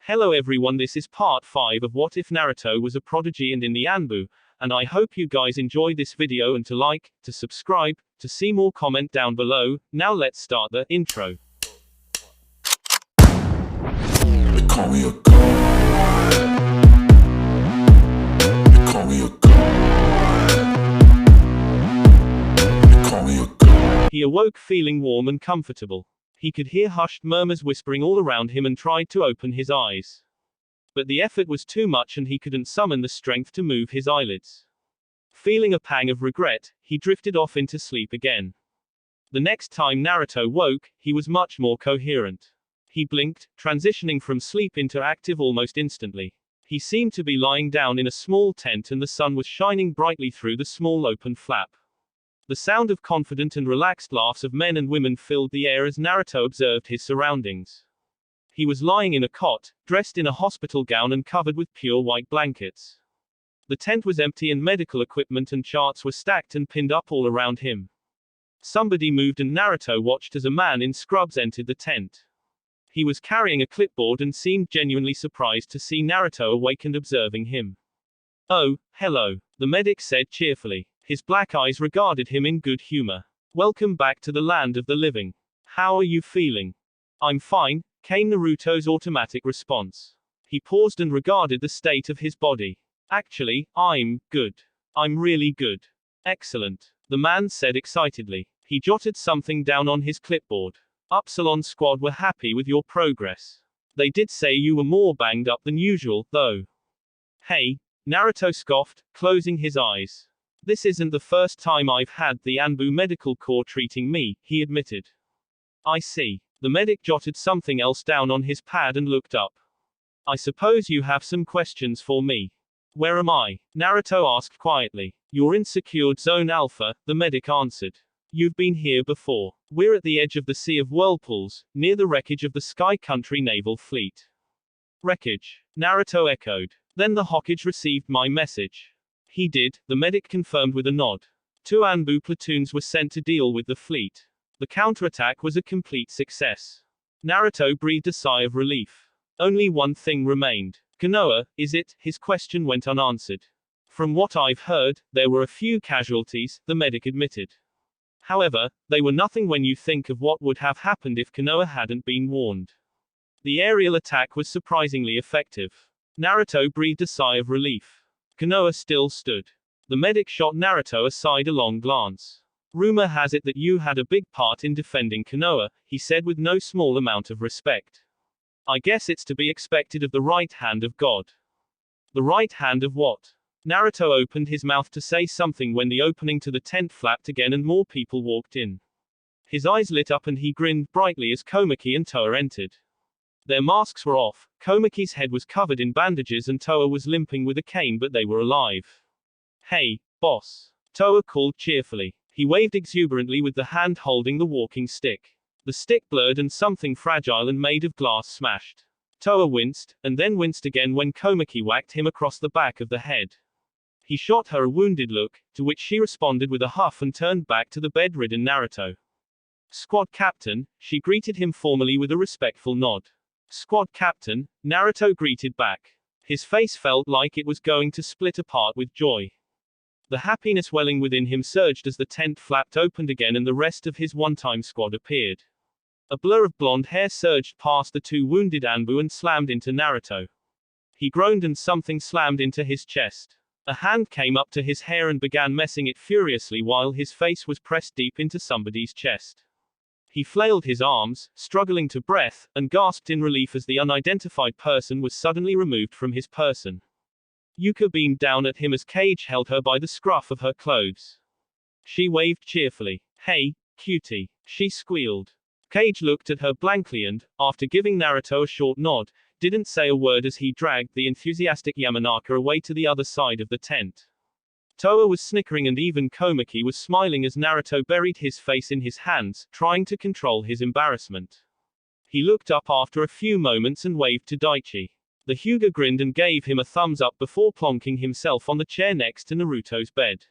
Hello everyone, this is part 5 of What If Naruto Was a Prodigy and in the Anbu, and I hope you guys enjoyed this video and to like, to subscribe, to see more comment down below. Now let's start the intro. They call me a god. They call me a god. They call me a god. He awoke feeling warm and comfortable. He could hear hushed murmurs whispering all around him and tried to open his eyes. But the effort was too much and he couldn't summon the strength to move his eyelids. Feeling a pang of regret, he drifted off into sleep again. The next time Naruto woke, he was much more coherent. He blinked, transitioning from sleep into active almost instantly. He seemed to be lying down in a small tent and the sun was shining brightly through the small open flap. The sound of confident and relaxed laughs of men and women filled the air as Naruto observed his surroundings. He was lying in a cot, dressed in a hospital gown and covered with pure white blankets. The tent was empty and medical equipment and charts were stacked and pinned up all around him. Somebody moved and Naruto watched as a man in scrubs entered the tent. He was carrying a clipboard and seemed genuinely surprised to see Naruto awake and observing him. "Oh, hello," the medic said cheerfully. His black eyes regarded him in good humor. "Welcome back to the land of the living. How are you feeling?" "I'm fine," came Naruto's automatic response. He paused and regarded the state of his body. "Actually, I'm good. I'm really good." "Excellent," the man said excitedly. He jotted something down on his clipboard. "Upsilon Squad were happy with your progress. They did say you were more banged up than usual, though." "Hey," Naruto scoffed, closing his eyes. "This isn't the first time I've had the Anbu Medical Corps treating me," he admitted. "I see." The medic jotted something else down on his pad and looked up. "I suppose you have some questions for me." "Where am I?" Naruto asked quietly. "You're in Secured Zone Alpha," the medic answered. "You've been here before. We're at the edge of the Sea of Whirlpools, near the wreckage of the Sky Country Naval Fleet." "Wreckage?" Naruto echoed. "Then the Hokage received my message." "He did," the medic confirmed with a nod. 2 Anbu platoons were sent to deal with the fleet. The counterattack was a complete success. Naruto breathed a sigh of relief. Only one thing remained. "Konoha, is it?" His question went unanswered. "From what I've heard, there were a few casualties," the medic admitted. "However, they were nothing when you think of what would have happened if Konoha hadn't been warned. The aerial attack was surprisingly effective." Naruto breathed a sigh of relief. Konoha still stood. The medic shot Naruto a sidelong glance. "Rumor has it that you had a big part in defending Konoha," he said with no small amount of respect. "I guess it's to be expected of the right hand of God." "The right hand of what?" Naruto opened his mouth to say something when the opening to the tent flapped again and more people walked in. His eyes lit up and he grinned brightly as Komiki and Toa entered. Their masks were off, Komiki's head was covered in bandages and Toa was limping with a cane, but they were alive. "Hey, boss," Toa called cheerfully. He waved exuberantly with the hand holding the walking stick. The stick blurred and something fragile and made of glass smashed. Toa winced, and then winced again when Komiki whacked him across the back of the head. He shot her a wounded look, to which she responded with a huff and turned back to the bedridden Naruto. "Squad Captain," she greeted him formally with a respectful nod. "Squad Captain," Naruto greeted back. His face felt like it was going to split apart with joy. The happiness welling within him surged as the tent flapped opened again and the rest of his one-time squad appeared. A blur of blonde hair surged past the 2 wounded Anbu and slammed into Naruto. He groaned and something slammed into his chest. A hand came up to his hair and began messing it furiously while his face was pressed deep into somebody's chest. He flailed his arms, struggling to breath, and gasped in relief as the unidentified person was suddenly removed from his person. Yuka beamed down at him as Kage held her by the scruff of her clothes. She waved cheerfully. "Hey, cutie," she squealed. Kage looked at her blankly and, after giving Naruto a short nod, didn't say a word as he dragged the enthusiastic Yamanaka away to the other side of the tent. Toa was snickering and even Komiki was smiling as Naruto buried his face in his hands, trying to control his embarrassment. He looked up after a few moments and waved to Daichi. The Hyuga grinned and gave him a thumbs up before plonking himself on the chair next to Naruto's bed.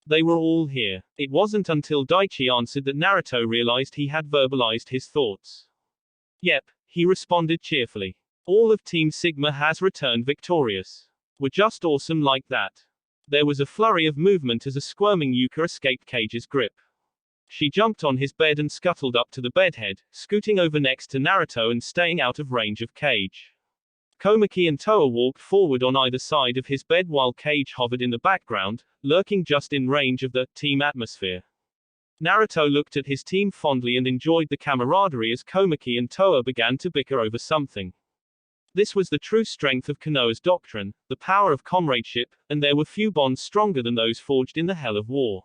They were all here. It wasn't until Daichi answered that Naruto realized he had verbalized his thoughts. "Yep," he responded cheerfully. All of Team Sigma has returned victorious. We're just awesome like that. There was a flurry of movement as a squirming Yuka escaped Cage's grip. She jumped on his bed and scuttled up to the bedhead, scooting over next to Naruto and staying out of range of Cage. Komiki and Toa walked forward on either side of his bed while Cage hovered in the background, lurking just in range of the team atmosphere. Naruto looked at his team fondly and enjoyed the camaraderie as Komiki and Toa began to bicker over something. This was the true strength of Konoha's doctrine, the power of comradeship, and there were few bonds stronger than those forged in the hell of war.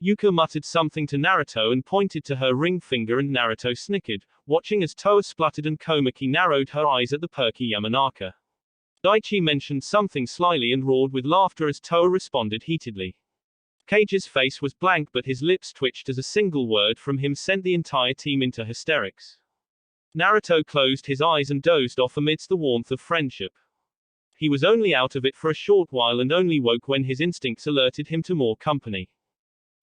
Yuka muttered something to Naruto and pointed to her ring finger, and Naruto snickered, watching as Toa spluttered and Komiki narrowed her eyes at the perky Yamanaka. Daichi mentioned something slyly and roared with laughter as Toa responded heatedly. Cage's face was blank but his lips twitched as a single word from him sent the entire team into hysterics. Naruto closed his eyes and dozed off amidst the warmth of friendship. He was only out of it for a short while and only woke when his instincts alerted him to more company.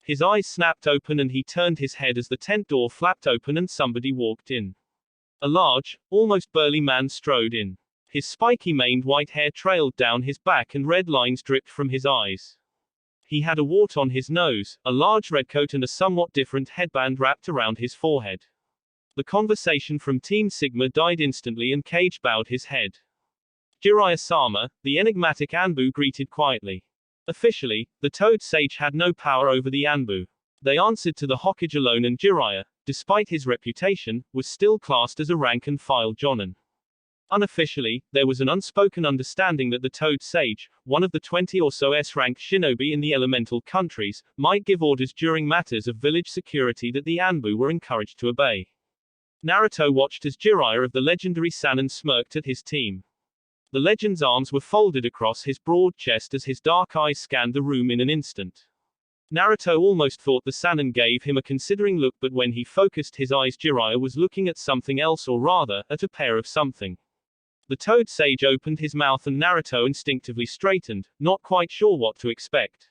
His eyes snapped open and he turned his head as the tent door flapped open and somebody walked in. A large, almost burly man strode in. His spiky maned white hair trailed down his back and red lines dripped from his eyes. He had a wart on his nose, a large red coat and a somewhat different headband wrapped around his forehead. The conversation from Team Sigma died instantly and Cage bowed his head. Jiraiya-sama, the enigmatic Anbu greeted quietly. Officially, the Toad Sage had no power over the Anbu. They answered to the Hokage alone and Jiraiya, despite his reputation, was still classed as a rank-and-file jonin. Unofficially, there was an unspoken understanding that the Toad Sage, one of the 20 or so S-rank shinobi in the elemental countries, might give orders during matters of village security that the Anbu were encouraged to obey. Naruto watched as Jiraiya of the legendary Sannin smirked at his team. The legend's arms were folded across his broad chest as his dark eyes scanned the room in an instant. Naruto almost thought the Sannin gave him a considering look, but when he focused his eyes, Jiraiya was looking at something else, or rather, at a pair of something. The Toad Sage opened his mouth and Naruto instinctively straightened, not quite sure what to expect.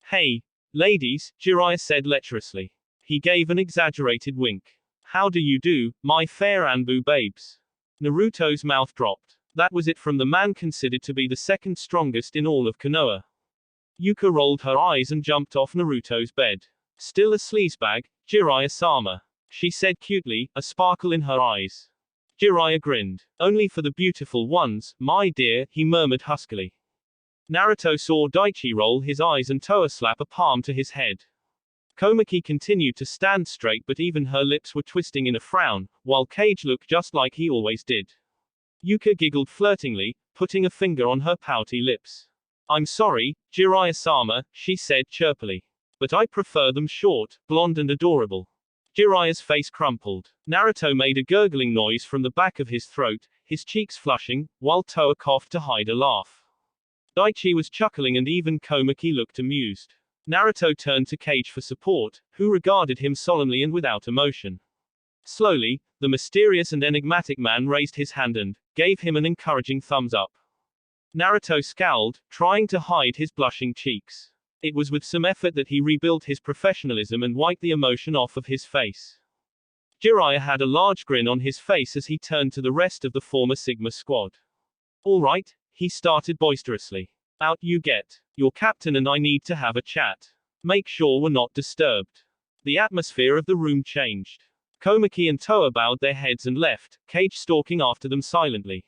Hey, ladies, Jiraiya said lecherously. He gave an exaggerated wink. How do you do, my fair Anbu babes? Naruto's mouth dropped. That was it from the man considered to be the second strongest in all of Konoha. Yuka rolled her eyes and jumped off Naruto's bed. Still a sleazebag, Jiraiya-sama, she said cutely, a sparkle in her eyes. Jiraiya grinned. Only for the beautiful ones, my dear, he murmured huskily. Naruto saw Daichi roll his eyes and Toa slap a palm to his head. Komiki continued to stand straight, but even her lips were twisting in a frown, while Cage looked just like he always did. Yuka giggled flirtingly, putting a finger on her pouty lips. I'm sorry, Jiraiya-sama, she said chirpily. But I prefer them short, blonde and adorable. Jiraiya's face crumpled. Naruto made a gurgling noise from the back of his throat, his cheeks flushing, while Toa coughed to hide a laugh. Daichi was chuckling and even Komiki looked amused. Naruto turned to Cage for support, who regarded him solemnly and without emotion. Slowly, the mysterious and enigmatic man raised his hand and gave him an encouraging thumbs up. Naruto scowled, trying to hide his blushing cheeks. It was with some effort that he rebuilt his professionalism and wiped the emotion off of his face. Jiraiya had a large grin on his face as he turned to the rest of the former Sigma squad. All right, he started boisterously. Out you get. Your captain and I need to have a chat. Make sure we're not disturbed. The atmosphere of the room changed. Komiki and Toa bowed their heads and left, Cage stalking after them silently.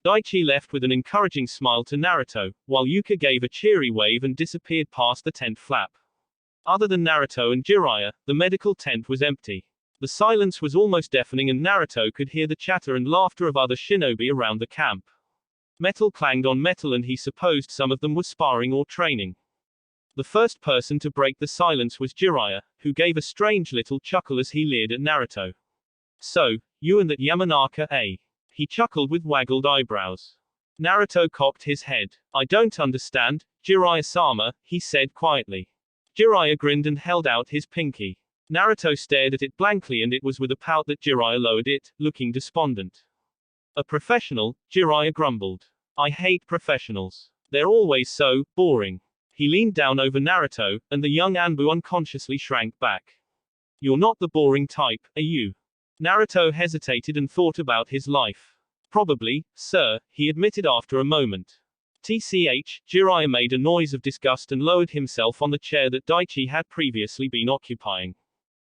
Daichi left with an encouraging smile to Naruto, while Yuka gave a cheery wave and disappeared past the tent flap. Other than Naruto and Jiraiya, the medical tent was empty. The silence was almost deafening and Naruto could hear the chatter and laughter of other shinobi around the camp. Metal clanged on metal and he supposed some of them were sparring or training. The first person to break the silence was Jiraiya, who gave a strange little chuckle as he leered at Naruto. So, you and that Yamanaka, eh? He chuckled with waggled eyebrows. Naruto cocked his head. I don't understand, Jiraiya-sama, he said quietly. Jiraiya grinned and held out his pinky. Naruto stared at it blankly and it was with a pout that Jiraiya lowered it, looking despondent. A professional, Jiraiya grumbled. I hate professionals. They're always so boring. He leaned down over Naruto, and the young Anbu unconsciously shrank back. You're not the boring type, are you? Naruto hesitated and thought about his life. Probably, sir, he admitted after a moment. Jiraiya made a noise of disgust and lowered himself on the chair that Daichi had previously been occupying.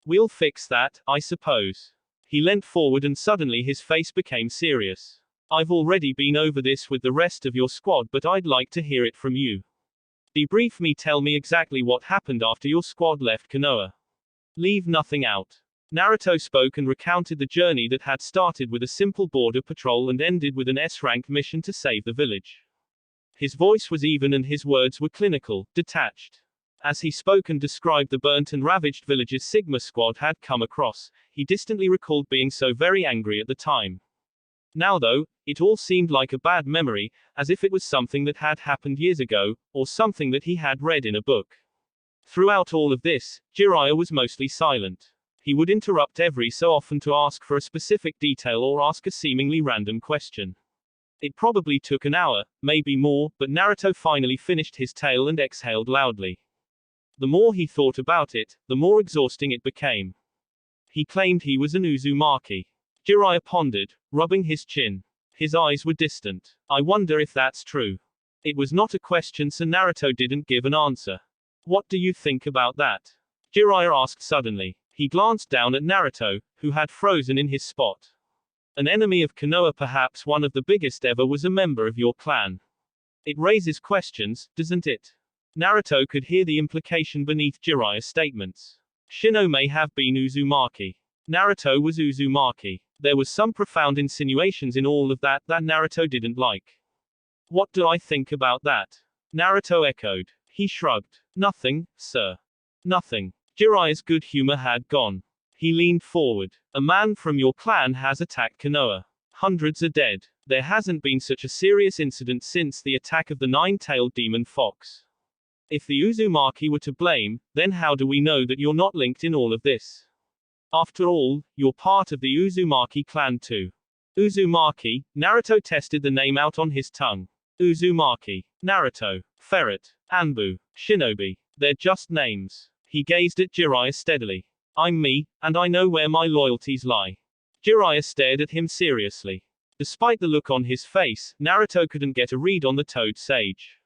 We'll fix that, I suppose. He leant forward and suddenly his face became serious. I've already been over this with the rest of your squad, but I'd like to hear it from you. Debrief me, tell me exactly what happened after your squad left Konoha. Leave nothing out. Naruto spoke and recounted the journey that had started with a simple border patrol and ended with an S-rank mission to save the village. His voice was even and his words were clinical, detached. As he spoke and described the burnt and ravaged villages Sigma squad had come across, he distantly recalled being so very angry at the time. Now though, it all seemed like a bad memory, as if it was something that had happened years ago, or something that he had read in a book. Throughout all of this, Jiraiya was mostly silent. He would interrupt every so often to ask for a specific detail or ask a seemingly random question. It probably took an hour, maybe more, but Naruto finally finished his tale and exhaled loudly. The more he thought about it, the more exhausting it became. He claimed he was an Uzumaki. Jiraiya pondered, rubbing his chin. His eyes were distant. I wonder if that's true. It was not a question, so Naruto didn't give an answer. What do you think about that? Jiraiya asked suddenly. He glanced down at Naruto, who had frozen in his spot. An enemy of Konoha, perhaps one of the biggest ever, was a member of your clan. It raises questions, doesn't it? Naruto could hear the implication beneath Jiraiya's statements. Shino may have been Uzumaki. Naruto was Uzumaki. There was some profound insinuations in all of that Naruto didn't like. What do I think about that? Naruto echoed. He shrugged. Nothing, sir. Nothing. Jiraiya's good humor had gone. He leaned forward. A man from your clan has attacked Konoha. Hundreds are dead. There hasn't been such a serious incident since the attack of the nine-tailed demon fox. If the Uzumaki were to blame, then how do we know that you're not linked in all of this? After all, you're part of the Uzumaki clan too. Uzumaki, Naruto tested the name out on his tongue. Uzumaki, Naruto, Ferret, Anbu, Shinobi. They're just names. He gazed at Jiraiya steadily. I'm me, and I know where my loyalties lie. Jiraiya stared at him seriously. Despite the look on his face, Naruto couldn't get a read on the Toad Sage.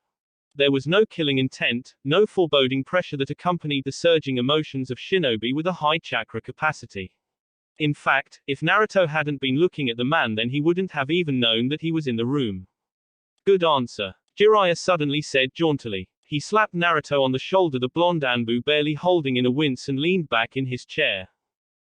There was no killing intent, no foreboding pressure that accompanied the surging emotions of Shinobi with a high chakra capacity. In fact, if Naruto hadn't been looking at the man, then he wouldn't have even known that he was in the room. Good answer. Jiraiya suddenly said jauntily. He slapped Naruto on the shoulder, the blonde Anbu barely holding in a wince, and leaned back in his chair.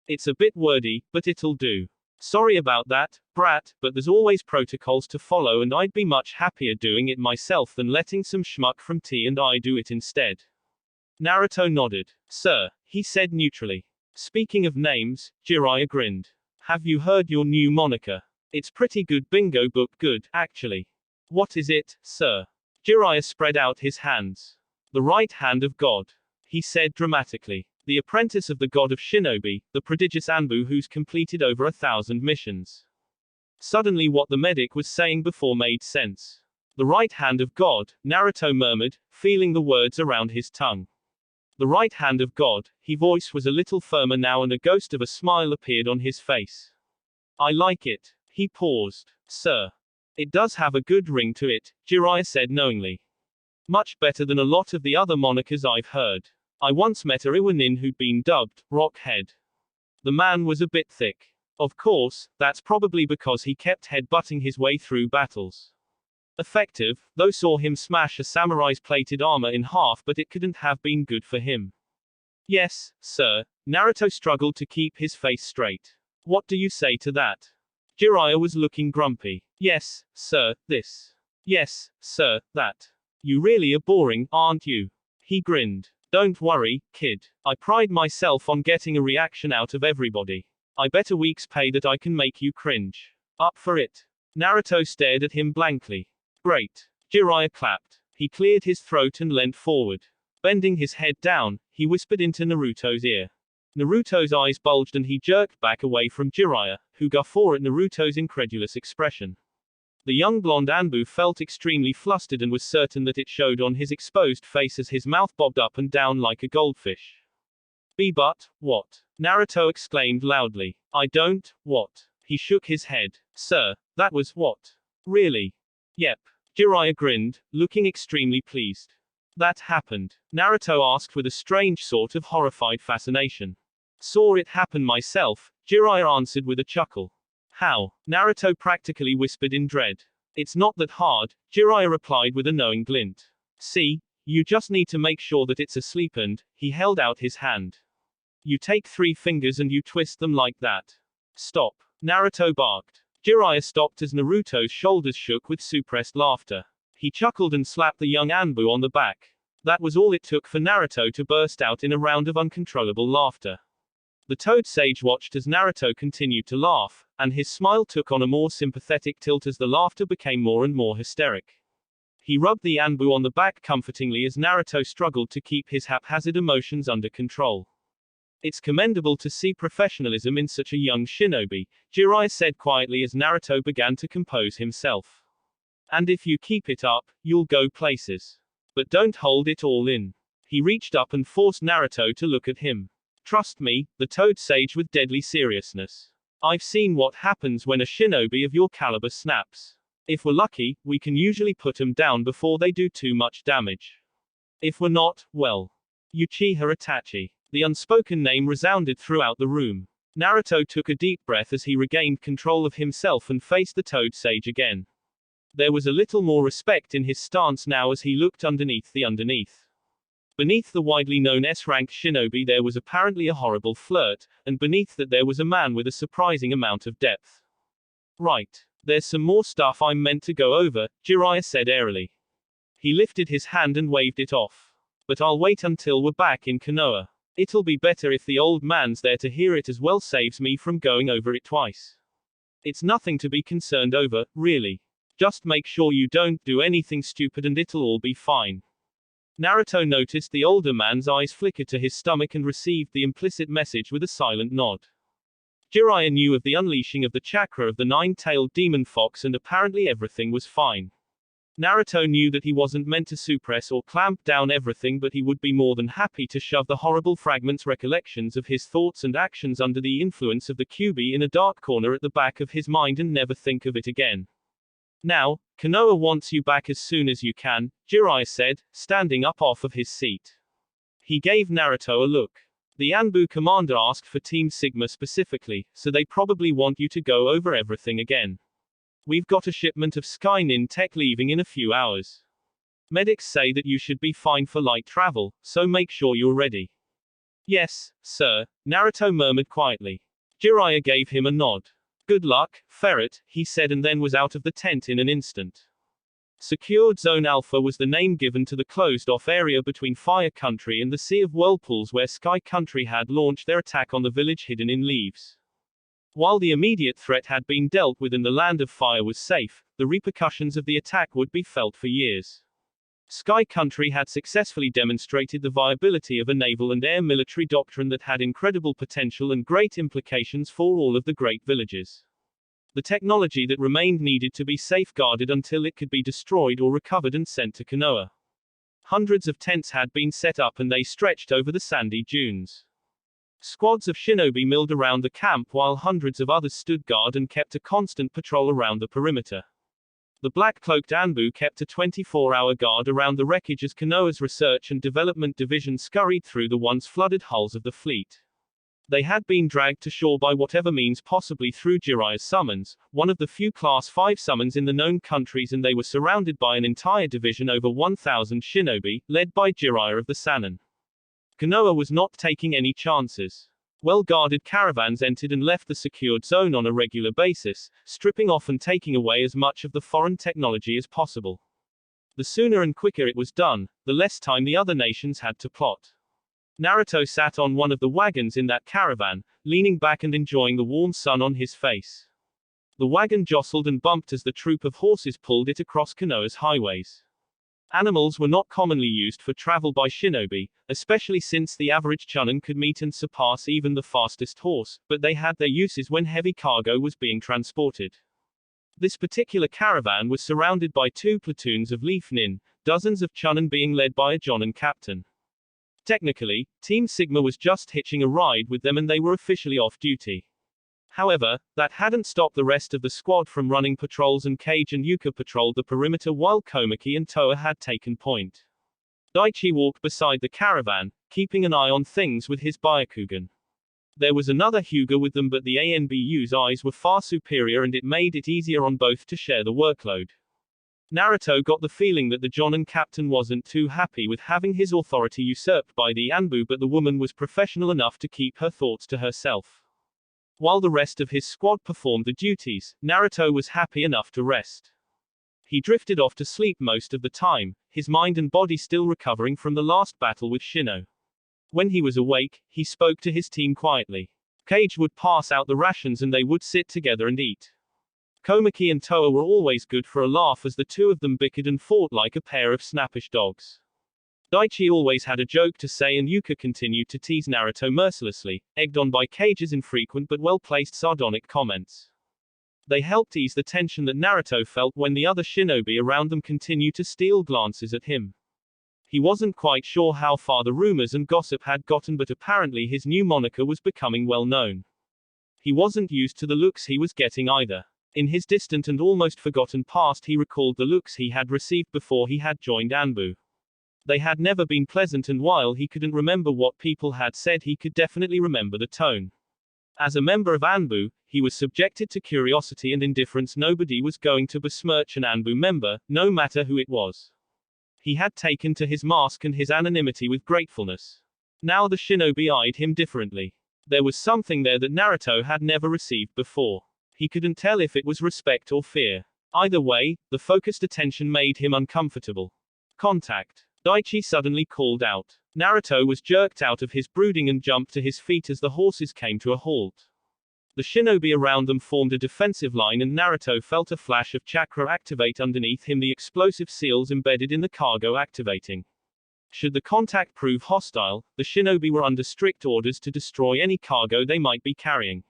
It's a bit wordy, but it'll do. Sorry about that, brat, but there's always protocols to follow, and I'd be much happier doing it myself than letting some schmuck from T&I do it instead. Naruto nodded. Sir, he said neutrally. Speaking of names, Jiraiya grinned. Have you heard your new moniker? It's pretty good, bingo book good, actually. What is it, sir? Jiraiya spread out his hands. The right hand of God. He said dramatically. The apprentice of the god of Shinobi, the prodigious Anbu, who's completed over 1,000 missions. Suddenly what the medic was saying before made sense. The right hand of God, Naruto murmured, feeling the words around his tongue. The right hand of God, his voice was a little firmer now and a ghost of a smile appeared on his face. I like it. He paused. Sir. It does have a good ring to it, Jiraiya said knowingly. Much better than a lot of the other monikers I've heard. I once met a Iwanin who'd been dubbed Rockhead. The man was a bit thick. Of course, that's probably because he kept headbutting his way through battles. Effective, though saw him smash a samurai's plated armor in half, but it couldn't have been good for him. Yes, sir. Naruto struggled to keep his face straight. What do you say to that? Jiraiya was looking grumpy. Yes, sir, this. Yes, sir, that. You really are boring, aren't you? He grinned. Don't worry, kid. I pride myself on getting a reaction out of everybody. I bet a week's pay that I can make you cringe. Up for it? Naruto stared at him blankly. Great. Jiraiya clapped. He cleared his throat and leant forward. Bending his head down, he whispered into Naruto's ear. Naruto's eyes bulged and he jerked back away from Jiraiya, who guffawed at Naruto's incredulous expression. The young blonde Anbu felt extremely flustered and was certain that it showed on his exposed face as his mouth bobbed up and down like a goldfish. But, what? Naruto exclaimed loudly. I don't, what? He shook his head. Sir, That was what? Really? Yep. Jiraiya grinned, looking extremely pleased. That happened? Naruto asked with a strange sort of horrified fascination. Saw it happen myself, Jiraiya answered with a chuckle. How? Naruto practically whispered in dread. It's not that hard, Jiraiya replied with a knowing glint. See? You just need to make sure that it's asleep and, he held out his hand. You take 3 fingers and you twist them like that. Stop. Naruto barked. Jiraiya stopped as Naruto's shoulders shook with suppressed laughter. He chuckled and slapped the young Anbu on the back. That was all it took for Naruto to burst out in a round of uncontrollable laughter. The Toad Sage watched as Naruto continued to laugh, and his smile took on a more sympathetic tilt as the laughter became more and more hysteric. He rubbed the Anbu on the back comfortingly as Naruto struggled to keep his haphazard emotions under control. It's commendable to see professionalism in such a young shinobi, Jiraiya said quietly as Naruto began to compose himself. And if you keep it up, you'll go places. But don't hold it all in. He reached up and forced Naruto to look at him. Trust me, the Toad Sage with deadly seriousness. I've seen what happens when a shinobi of your caliber snaps. If we're lucky, we can usually put 'em down before they do too much damage. If we're not, well. Uchiha Itachi. The unspoken name resounded throughout the room. Naruto took a deep breath as he regained control of himself and faced the Toad Sage again. There was a little more respect in his stance now as he looked underneath the underneath. Beneath the widely known S-rank shinobi there was apparently a horrible flirt, and beneath that there was a man with a surprising amount of depth. Right. There's some more stuff I'm meant to go over, Jiraiya said airily. He lifted his hand and waved it off. But I'll wait until we're back in Konoha. It'll be better if the old man's there to hear it as well, saves me from going over it twice. It's nothing to be concerned over, really. Just make sure you don't do anything stupid and it'll all be fine. Naruto noticed the older man's eyes flicker to his stomach and received the implicit message with a silent nod. Jiraiya knew of the unleashing of the chakra of the 9-tailed demon fox and apparently everything was fine. Naruto knew that he wasn't meant to suppress or clamp down everything, but he would be more than happy to shove the horrible fragments recollections of his thoughts and actions under the influence of the Kyuubi in a dark corner at the back of his mind and never think of it again. Now, Konoha wants you back as soon as you can, Jiraiya said, standing up off of his seat. He gave Naruto a look. The Anbu commander asked for Team Sigma specifically, so they probably want you to go over everything again. We've got a shipment of Skynin tech leaving in a few hours. Medics say that you should be fine for light travel, so make sure you're ready. Yes, sir, Naruto murmured quietly. Jiraiya gave him a nod. Good luck, Ferret, he said and then was out of the tent in an instant. Secured Zone Alpha was the name given to the closed-off area between Fire Country and the Sea of Whirlpools where Sky Country had launched their attack on the village hidden in leaves. While the immediate threat had been dealt with and the Land of Fire was safe, the repercussions of the attack would be felt for years. Sky Country had successfully demonstrated the viability of a naval and air military doctrine that had incredible potential and great implications for all of the great villages. The technology that remained needed to be safeguarded until it could be destroyed or recovered and sent to Konoha. Hundreds of tents had been set up and they stretched over the sandy dunes. Squads of shinobi milled around the camp while hundreds of others stood guard and kept a constant patrol around the perimeter. The black-cloaked Anbu kept a 24-hour guard around the wreckage as Konoha's Research and Development Division scurried through the once flooded hulls of the fleet. They had been dragged to shore by whatever means, possibly through Jiraiya's summons, one of the few Class 5 summons in the known countries, and they were surrounded by an entire division over 1,000 shinobi, led by Jiraiya of the Sannin. Konoha was not taking any chances. Well-guarded caravans entered and left the secured zone on a regular basis, stripping off and taking away as much of the foreign technology as possible. The sooner and quicker it was done, the less time the other nations had to plot. Naruto sat on one of the wagons in that caravan, leaning back and enjoying the warm sun on his face. The wagon jostled and bumped as the troop of horses pulled it across Konoha's highways. Animals were not commonly used for travel by shinobi, especially since the average chunin could meet and surpass even the fastest horse, but they had their uses when heavy cargo was being transported. This particular caravan was surrounded by 2 platoons of Leaf Nin, dozens of chunin being led by a jonin captain. Technically, Team Sigma was just hitching a ride with them and they were officially off duty. However, that hadn't stopped the rest of the squad from running patrols, and Kage and Yuka patrolled the perimeter while Komiki and Toa had taken point. Daichi walked beside the caravan, keeping an eye on things with his Byakugan. There was another Hyuga with them, but the ANBU's eyes were far superior and it made it easier on both to share the workload. Naruto got the feeling that the Jonin captain wasn't too happy with having his authority usurped by the Anbu, but the woman was professional enough to keep her thoughts to herself. While the rest of his squad performed the duties, Naruto was happy enough to rest. He drifted off to sleep most of the time, his mind and body still recovering from the last battle with Shino. When he was awake, he spoke to his team quietly. Kage would pass out the rations and they would sit together and eat. Komiki and Toa were always good for a laugh as the two of them bickered and fought like a pair of snappish dogs. Daichi always had a joke to say and Yuka continued to tease Naruto mercilessly, egged on by Kage's infrequent but well-placed sardonic comments. They helped ease the tension that Naruto felt when the other shinobi around them continued to steal glances at him. He wasn't quite sure how far the rumors and gossip had gotten, but apparently his new moniker was becoming well known. He wasn't used to the looks he was getting either. In his distant and almost forgotten past he recalled the looks he had received before he had joined Anbu. They had never been pleasant, and while he couldn't remember what people had said, he could definitely remember the tone. As a member of Anbu, he was subjected to curiosity and indifference. Nobody was going to besmirch an Anbu member, no matter who it was. He had taken to his mask and his anonymity with gratefulness. Now the shinobi eyed him differently. There was something there that Naruto had never received before. He couldn't tell if it was respect or fear. Either way, the focused attention made him uncomfortable. Contact. Daichi suddenly called out. Naruto was jerked out of his brooding and jumped to his feet as the horses came to a halt. The shinobi around them formed a defensive line and Naruto felt a flash of chakra activate underneath him, the explosive seals embedded in the cargo activating. Should the contact prove hostile, the shinobi were under strict orders to destroy any cargo they might be carrying.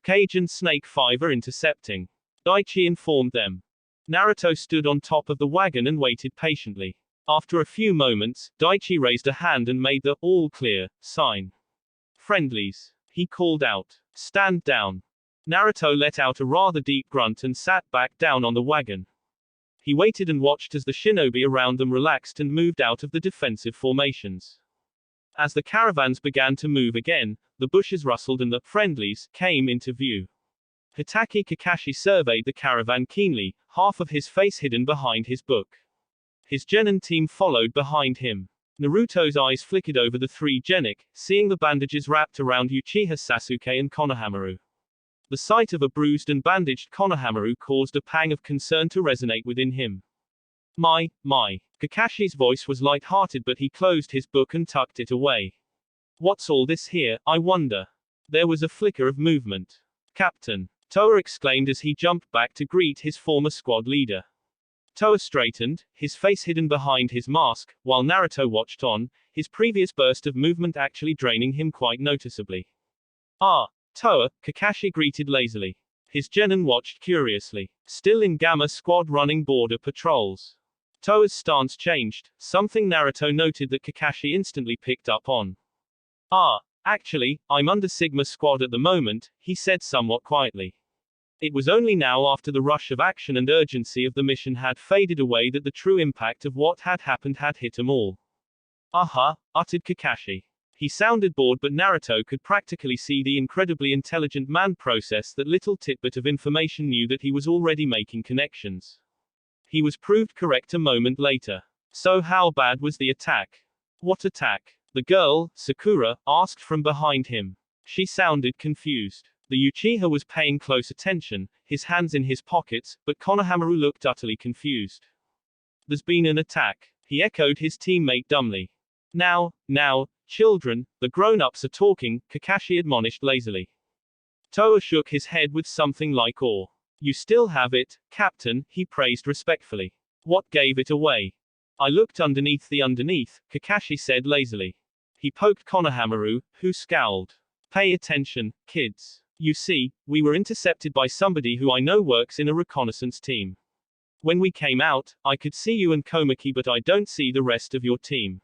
Kage and Snake 5 are intercepting. Daichi informed them. Naruto stood on top of the wagon and waited patiently. After a few moments, Daichi raised a hand and made the all clear sign. Friendlies. He called out. Stand down. Naruto let out a rather deep grunt and sat back down on the wagon. He waited and watched as the shinobi around them relaxed and moved out of the defensive formations. As the caravans began to move again, the bushes rustled and the friendlies came into view. Hitaki Kakashi surveyed the caravan keenly, half of his face hidden behind his book. His genin team followed behind him. Naruto's eyes flickered over the three genik, seeing the bandages wrapped around Uchiha Sasuke and Konohamaru. The sight of a bruised and bandaged Konohamaru caused a pang of concern to resonate within him. My. Kakashi's voice was light-hearted, but he closed his book and tucked it away. What's all this here, I wonder? There was a flicker of movement. Captain. Toa exclaimed as he jumped back to greet his former squad leader. Toa straightened, his face hidden behind his mask, while Naruto watched on, his previous burst of movement actually draining him quite noticeably. Ah, Toa, Kakashi greeted lazily. His genin watched curiously. Still in Gamma Squad running border patrols. Toa's stance changed, something Naruto noted that Kakashi instantly picked up on. Ah, actually, I'm under Sigma Squad at the moment, he said somewhat quietly. It was only now, after the rush of action and urgency of the mission had faded away, that the true impact of what had happened had hit them all. Uttered Kakashi. He sounded bored, but Naruto could practically see the incredibly intelligent man process that little tidbit of information, knew that he was already making connections. He was proved correct a moment later. So how bad was the attack? What attack? The girl, Sakura, asked from behind him. She sounded confused. The Uchiha was paying close attention, his hands in his pockets, but Konohamaru looked utterly confused. There's been an attack, he echoed his teammate dumbly. Now, children, the grown-ups are talking, Kakashi admonished lazily. Toa shook his head with something like awe. You still have it, Captain, he praised respectfully. What gave it away? I looked underneath, Kakashi said lazily. He poked Konohamaru, who scowled. Pay attention, kids. You see, we were intercepted by somebody who I know works in a reconnaissance team. When we came out, I could see you and Komiki, but I don't see the rest of your team.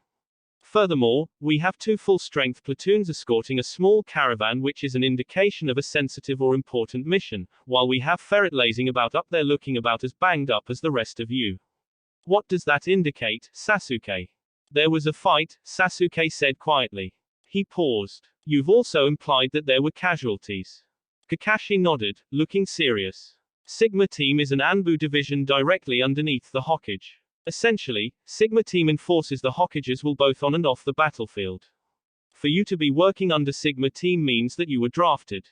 Furthermore, we have two full-strength platoons escorting a small caravan, which is an indication of a sensitive or important mission, while we have ferret lazing about up there looking about as banged up as the rest of you. What does that indicate, Sasuke? There was a fight, Sasuke said quietly. He paused. You've also implied that there were casualties. Kakashi nodded, looking serious. Sigma Team is an Anbu division directly underneath the Hokage. Essentially, Sigma Team enforces the Hokages will both on and off the battlefield. For you to be working under Sigma Team means that you were drafted.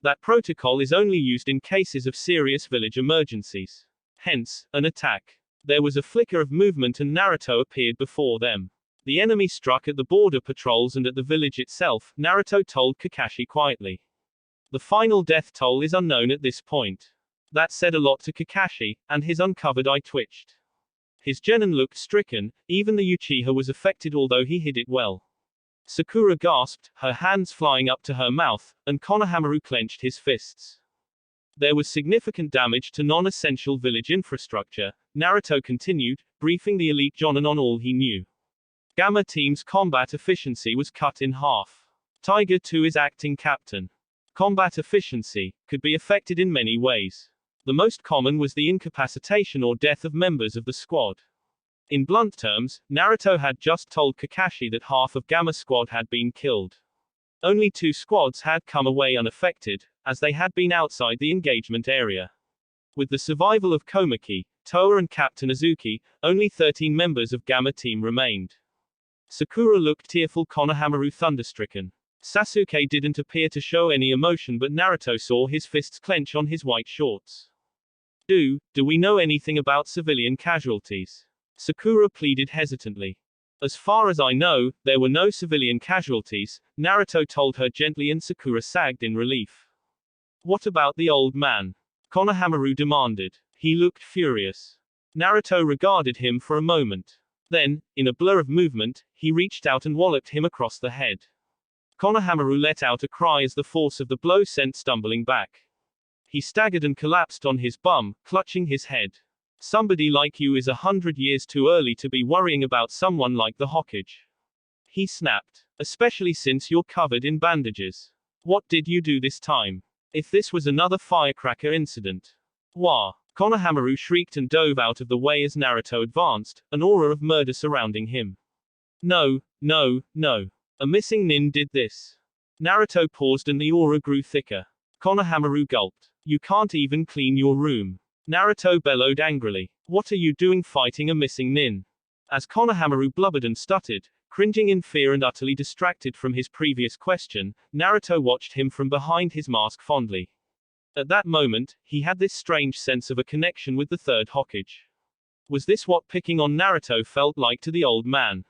That protocol is only used in cases of serious village emergencies. Hence, an attack. There was a flicker of movement and Naruto appeared before them. The enemy struck at the border patrols and at the village itself, Naruto told Kakashi quietly. The final death toll is unknown at this point. That said a lot to Kakashi, and his uncovered eye twitched. His genin looked stricken, even the Uchiha was affected although he hid it well. Sakura gasped, her hands flying up to her mouth, and Konohamaru clenched his fists. There was significant damage to non-essential village infrastructure, Naruto continued, briefing the elite jonin on all he knew. Gamma Team's combat efficiency was cut in half. Tiger 2 is acting captain. Combat efficiency could be affected in many ways. The most common was the incapacitation or death of members of the squad. In blunt terms, Naruto had just told Kakashi that half of Gamma Squad had been killed. Only 2 squads had come away unaffected, as they had been outside the engagement area. With the survival of Komiki, Toa and Captain Azuki, only 13 members of Gamma Team remained. Sakura looked tearful, Konohamaru thunderstricken. Sasuke didn't appear to show any emotion, but Naruto saw his fists clench on his white shorts. Do we know anything about civilian casualties? Sakura pleaded hesitantly. As far as I know, there were no civilian casualties, Naruto told her gently, and Sakura sagged in relief. What about the old man? Konohamaru demanded. He looked furious. Naruto regarded him for a moment. Then, in a blur of movement, he reached out and walloped him across the head. Konohamaru let out a cry as the force of the blow sent stumbling back. He staggered and collapsed on his bum, clutching his head. Somebody like you is 100 years too early to be worrying about someone like the Hokage. He snapped. Especially since you're covered in bandages. What did you do this time? If this was another firecracker incident. Wah! Konohamaru shrieked and dove out of the way as Naruto advanced, an aura of murder surrounding him. No. A missing nin did this. Naruto paused and the aura grew thicker. Konohamaru gulped. You can't even clean your room. Naruto bellowed angrily. What are you doing fighting a missing nin? As Konohamaru blubbered and stuttered, cringing in fear and utterly distracted from his previous question, Naruto watched him from behind his mask fondly. At that moment, he had this strange sense of a connection with the third Hokage. Was this what picking on Naruto felt like to the old man?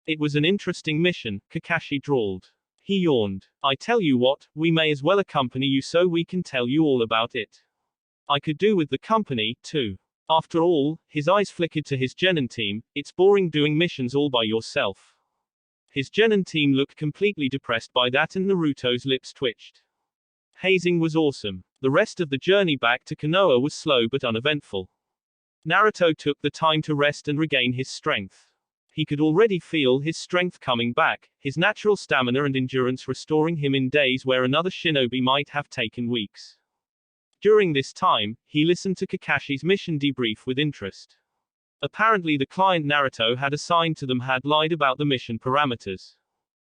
It was an interesting mission, Kakashi drawled. He yawned. I tell you what, we may as well accompany you so we can tell you all about it. I could do with the company, too. After all, his eyes flickered to his genin team, it's boring doing missions all by yourself. His genin team looked completely depressed by that and Naruto's lips twitched. Hazing was awesome. The rest of the journey back to Konoha was slow but uneventful. Naruto took the time to rest and regain his strength. He could already feel his strength coming back, his natural stamina and endurance restoring him in days where another shinobi might have taken weeks. During this time, he listened to Kakashi's mission debrief with interest. Apparently the client Naruto had assigned to them had lied about the mission parameters.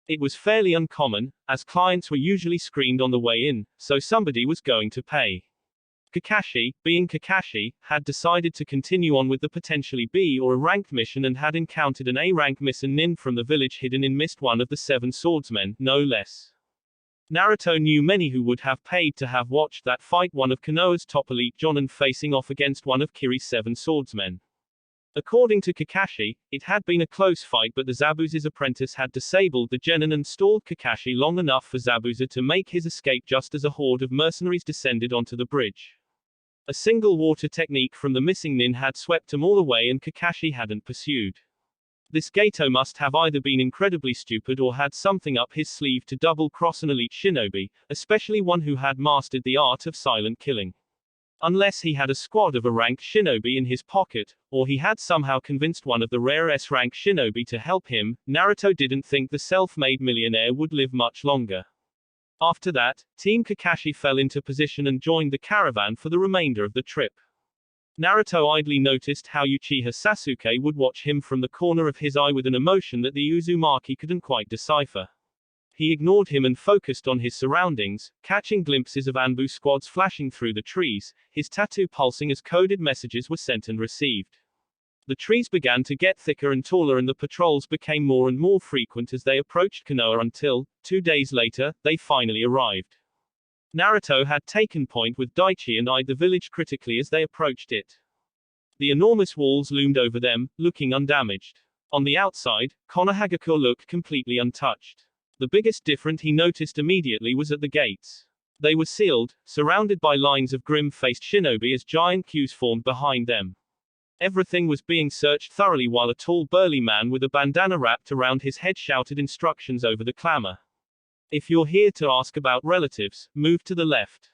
It was fairly uncommon, as clients were usually screened on the way in, so somebody was going to pay. Kakashi, being Kakashi, had decided to continue on with the potentially B or a ranked mission and had encountered an A-rank missing nin from the village hidden in Mist, one of the 7 swordsmen, no less. Naruto knew many who would have paid to have watched that fight, one of Konoha's top elite jonin facing off against one of Kiri's 7 swordsmen. According to Kakashi, it had been a close fight, but the Zabuza's apprentice had disabled the genin and stalled Kakashi long enough for Zabuza to make his escape just as a horde of mercenaries descended onto the bridge. A single water technique from the missing nin had swept them all away and Kakashi hadn't pursued. This Gato must have either been incredibly stupid or had something up his sleeve to double-cross an elite shinobi, especially one who had mastered the art of silent killing. Unless he had a squad of a rank shinobi in his pocket, or he had somehow convinced one of the rare S-rank shinobi to help him, Naruto didn't think the self-made millionaire would live much longer. After that, Team Kakashi fell into position and joined the caravan for the remainder of the trip. Naruto idly noticed how Uchiha Sasuke would watch him from the corner of his eye with an emotion that the Uzumaki couldn't quite decipher. He ignored him and focused on his surroundings, catching glimpses of Anbu squads flashing through the trees, his tattoo pulsing as coded messages were sent and received. The trees began to get thicker and taller and the patrols became more and more frequent as they approached Konoha until, 2 days later, they finally arrived. Naruto had taken point with Daichi and eyed the village critically as they approached it. The enormous walls loomed over them, looking undamaged. On the outside, Konohagakure looked completely untouched. The biggest difference he noticed immediately was at the gates. They were sealed, surrounded by lines of grim-faced shinobi as giant queues formed behind them. Everything was being searched thoroughly while a tall burly man with a bandana wrapped around his head shouted instructions over the clamor. If you're here to ask about relatives, move to the left.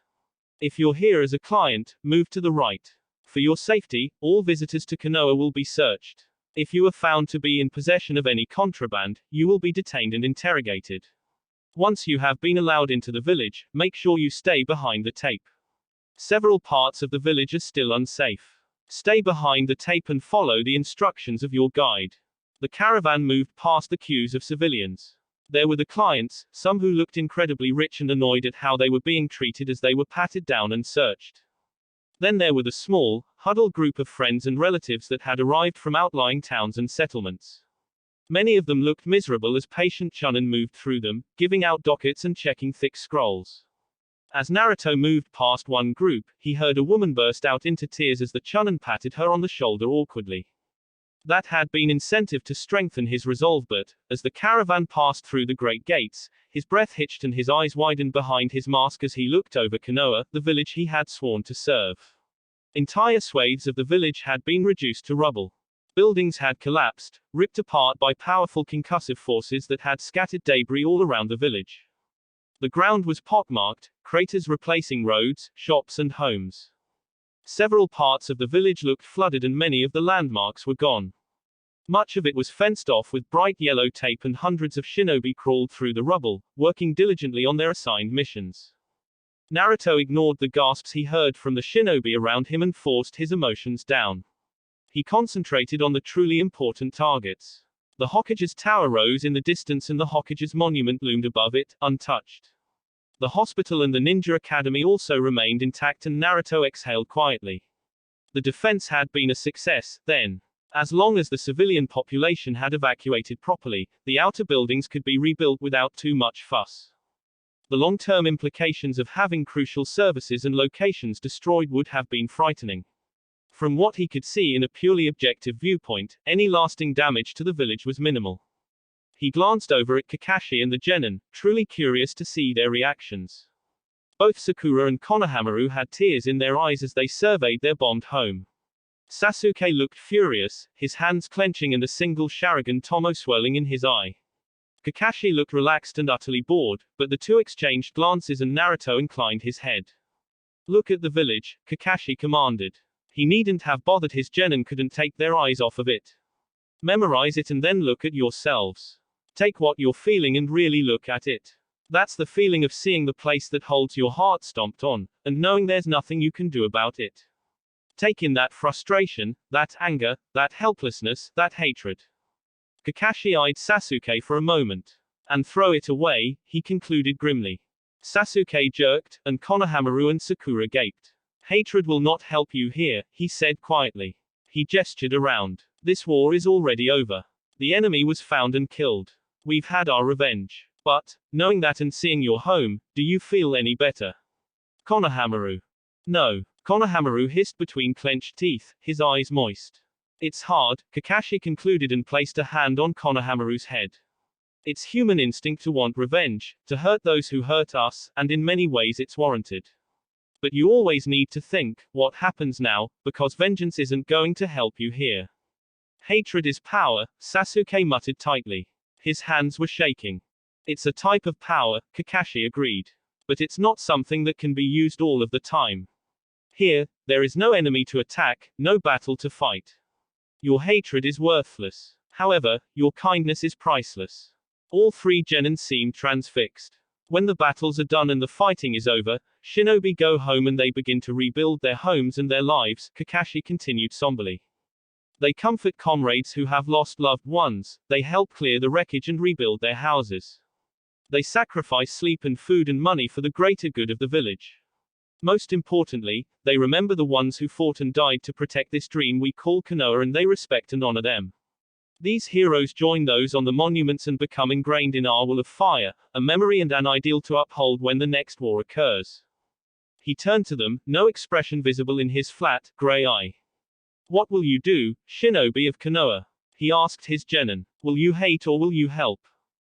If you're here as a client, move to the right. For your safety, all visitors to Konoha will be searched. If you are found to be in possession of any contraband, you will be detained and interrogated. Once you have been allowed into the village, make sure you stay behind the tape. Several parts of the village are still unsafe. Stay behind the tape and follow the instructions of your guide. The caravan moved past the queues of civilians. There were the clients, some who looked incredibly rich and annoyed at how they were being treated as they were patted down and searched. Then there were the small, huddled group of friends and relatives that had arrived from outlying towns and settlements. Many of them looked miserable as patient Chunin moved through them, giving out dockets and checking thick scrolls. As Naruto moved past one group, he heard a woman burst out into tears as the Chunin patted her on the shoulder awkwardly. That had been incentive to strengthen his resolve, but, as the caravan passed through the great gates, his breath hitched and his eyes widened behind his mask as he looked over Konoha, the village he had sworn to serve. Entire swathes of the village had been reduced to rubble. Buildings had collapsed, ripped apart by powerful concussive forces that had scattered debris all around the village. The ground was pockmarked, craters replacing roads, shops and homes. Several parts of the village looked flooded and many of the landmarks were gone. Much of it was fenced off with bright yellow tape and hundreds of shinobi crawled through the rubble, working diligently on their assigned missions. Naruto ignored the gasps he heard from the shinobi around him and forced his emotions down. He concentrated on the truly important targets. The Hokage's tower rose in the distance and the Hokage's monument loomed above it, untouched. The hospital and the ninja academy also remained intact and Naruto exhaled quietly. The defense had been a success, then. As long as the civilian population had evacuated properly, the outer buildings could be rebuilt without too much fuss. The long-term implications of having crucial services and locations destroyed would have been frightening. From what he could see in a purely objective viewpoint, any lasting damage to the village was minimal. He glanced over at Kakashi and the genin, truly curious to see their reactions. Both Sakura and Konohamaru had tears in their eyes as they surveyed their bombed home. Sasuke looked furious, his hands clenching and a single Sharingan Tomo swirling in his eye. Kakashi looked relaxed and utterly bored, but the two exchanged glances and Naruto inclined his head. Look at the village, Kakashi commanded. He needn't have bothered, his genin couldn't take their eyes off of it. Memorize it and then look at yourselves. Take what you're feeling and really look at it. That's the feeling of seeing the place that holds your heart stomped on, and knowing there's nothing you can do about it. Take in that frustration, that anger, that helplessness, that hatred. Kakashi eyed Sasuke for a moment. And throw it away, he concluded grimly. Sasuke jerked, and Konohamaru and Sakura gaped. Hatred will not help you here, he said quietly. He gestured around. This war is already over. The enemy was found and killed. We've had our revenge. But, knowing that and seeing your home, do you feel any better? Konohamaru. No. Konohamaru hissed between clenched teeth, his eyes moist. It's hard, Kakashi concluded and placed a hand on Konohamaru's head. It's human instinct to want revenge, to hurt those who hurt us, and in many ways it's warranted. But you always need to think, what happens now, because vengeance isn't going to help you here. Hatred is power, Sasuke muttered tightly. His hands were shaking. It's a type of power, Kakashi agreed. But it's not something that can be used all of the time. Here, there is no enemy to attack, no battle to fight. Your hatred is worthless. However, your kindness is priceless. All three genin seem transfixed. When the battles are done and the fighting is over, shinobi go home and they begin to rebuild their homes and their lives, Kakashi continued somberly. They comfort comrades who have lost loved ones, they help clear the wreckage and rebuild their houses. They sacrifice sleep and food and money for the greater good of the village. Most importantly, they remember the ones who fought and died to protect this dream we call Konoha, and they respect and honor them. These heroes join those on the monuments and become ingrained in our will of fire, a memory and an ideal to uphold when the next war occurs. He turned to them, no expression visible in his flat, gray eye. What will you do, shinobi of Konoha? He asked his genin. Will you hate or will you help?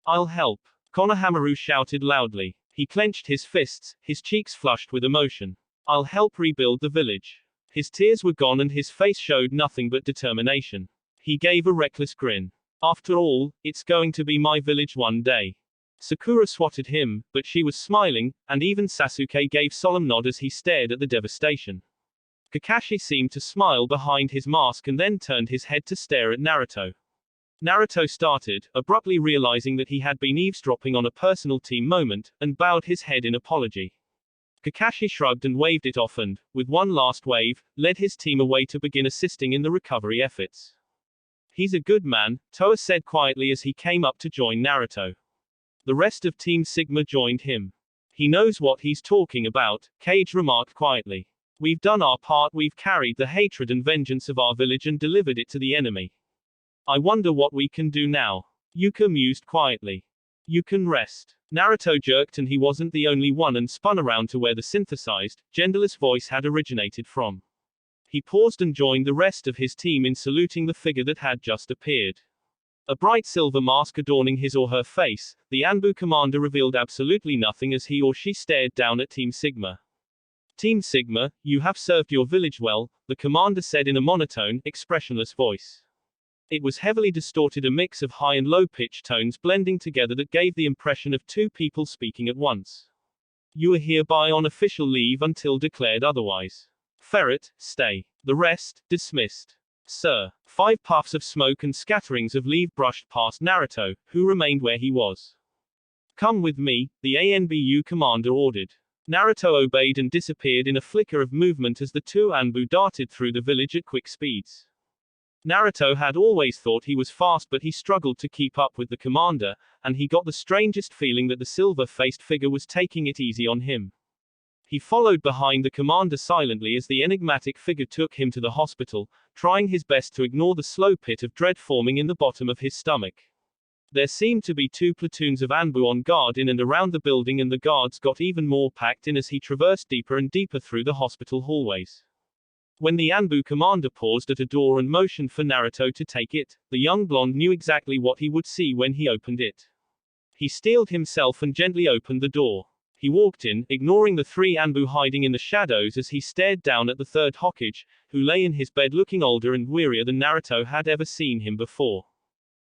I'll help. Konohamaru shouted loudly. He clenched his fists, his cheeks flushed with emotion. I'll help rebuild the village. His tears were gone and his face showed nothing but determination. He gave a reckless grin. After all, it's going to be my village one day. Sakura swatted him, but she was smiling, and even Sasuke gave solemn nod as he stared at the devastation. Kakashi seemed to smile behind his mask and then turned his head to stare at Naruto. Naruto started, abruptly realizing that he had been eavesdropping on a personal team moment, and bowed his head in apology. Kakashi shrugged and waved it off and, with one last wave, led his team away to begin assisting in the recovery efforts. He's a good man, Toa said quietly as he came up to join Naruto. The rest of Team Sigma joined him. He knows what he's talking about, Kage remarked quietly. We've done our part, we've carried the hatred and vengeance of our village and delivered it to the enemy. I wonder what we can do now. Yuka mused quietly. You can rest. Naruto jerked, and he wasn't the only one, and spun around to where the synthesized, genderless voice had originated from. He paused and joined the rest of his team in saluting the figure that had just appeared. A bright silver mask adorning his or her face, the Anbu commander revealed absolutely nothing as he or she stared down at Team Sigma. Team Sigma, you have served your village well, the commander said in a monotone, expressionless voice. It was heavily distorted, a mix of high and low pitch tones blending together that gave the impression of two people speaking at once. You are hereby on official leave until declared otherwise. Ferret, stay. The rest, dismissed. Sir. 5 puffs of smoke and scatterings of leaf brushed past Naruto, who remained where he was. Come with me, the ANBU commander ordered. Naruto obeyed and disappeared in a flicker of movement as the two Anbu darted through the village at quick speeds. Naruto had always thought he was fast, but he struggled to keep up with the commander, and he got the strangest feeling that the silver-faced figure was taking it easy on him. He followed behind the commander silently as the enigmatic figure took him to the hospital, trying his best to ignore the slow pit of dread forming in the bottom of his stomach. There seemed to be 2 platoons of Anbu on guard in and around the building, and the guards got even more packed in as he traversed deeper and deeper through the hospital hallways. When the Anbu commander paused at a door and motioned for Naruto to take it, the young blonde knew exactly what he would see when he opened it. He steeled himself and gently opened the door. He walked in, ignoring the 3 Anbu hiding in the shadows as he stared down at the third Hokage, who lay in his bed looking older and wearier than Naruto had ever seen him before.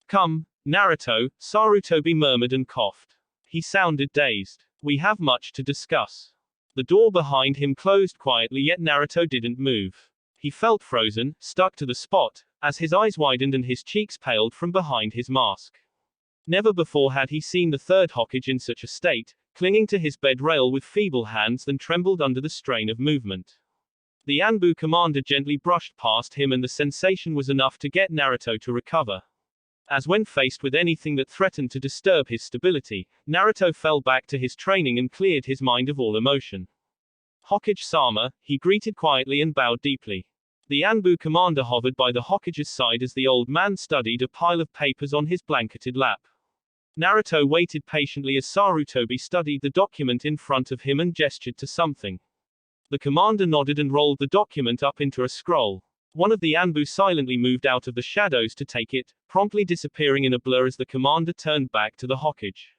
Come, Naruto, Sarutobi murmured and coughed. He sounded dazed. We have much to discuss. The door behind him closed quietly, yet Naruto didn't move. He felt frozen, stuck to the spot, as his eyes widened and his cheeks paled from behind his mask. Never before had he seen the third Hokage in such a state, clinging to his bed rail with feeble hands that trembled under the strain of movement. The Anbu commander gently brushed past him, and the sensation was enough to get Naruto to recover. As when faced with anything that threatened to disturb his stability, Naruto fell back to his training and cleared his mind of all emotion. Hokage-sama, he greeted quietly and bowed deeply. The Anbu commander hovered by the Hokage's side as the old man studied a pile of papers on his blanketed lap. Naruto waited patiently as Sarutobi studied the document in front of him and gestured to something. The commander nodded and rolled the document up into a scroll. One of the Anbu silently moved out of the shadows to take it, promptly disappearing in a blur as the commander turned back to the Hokage.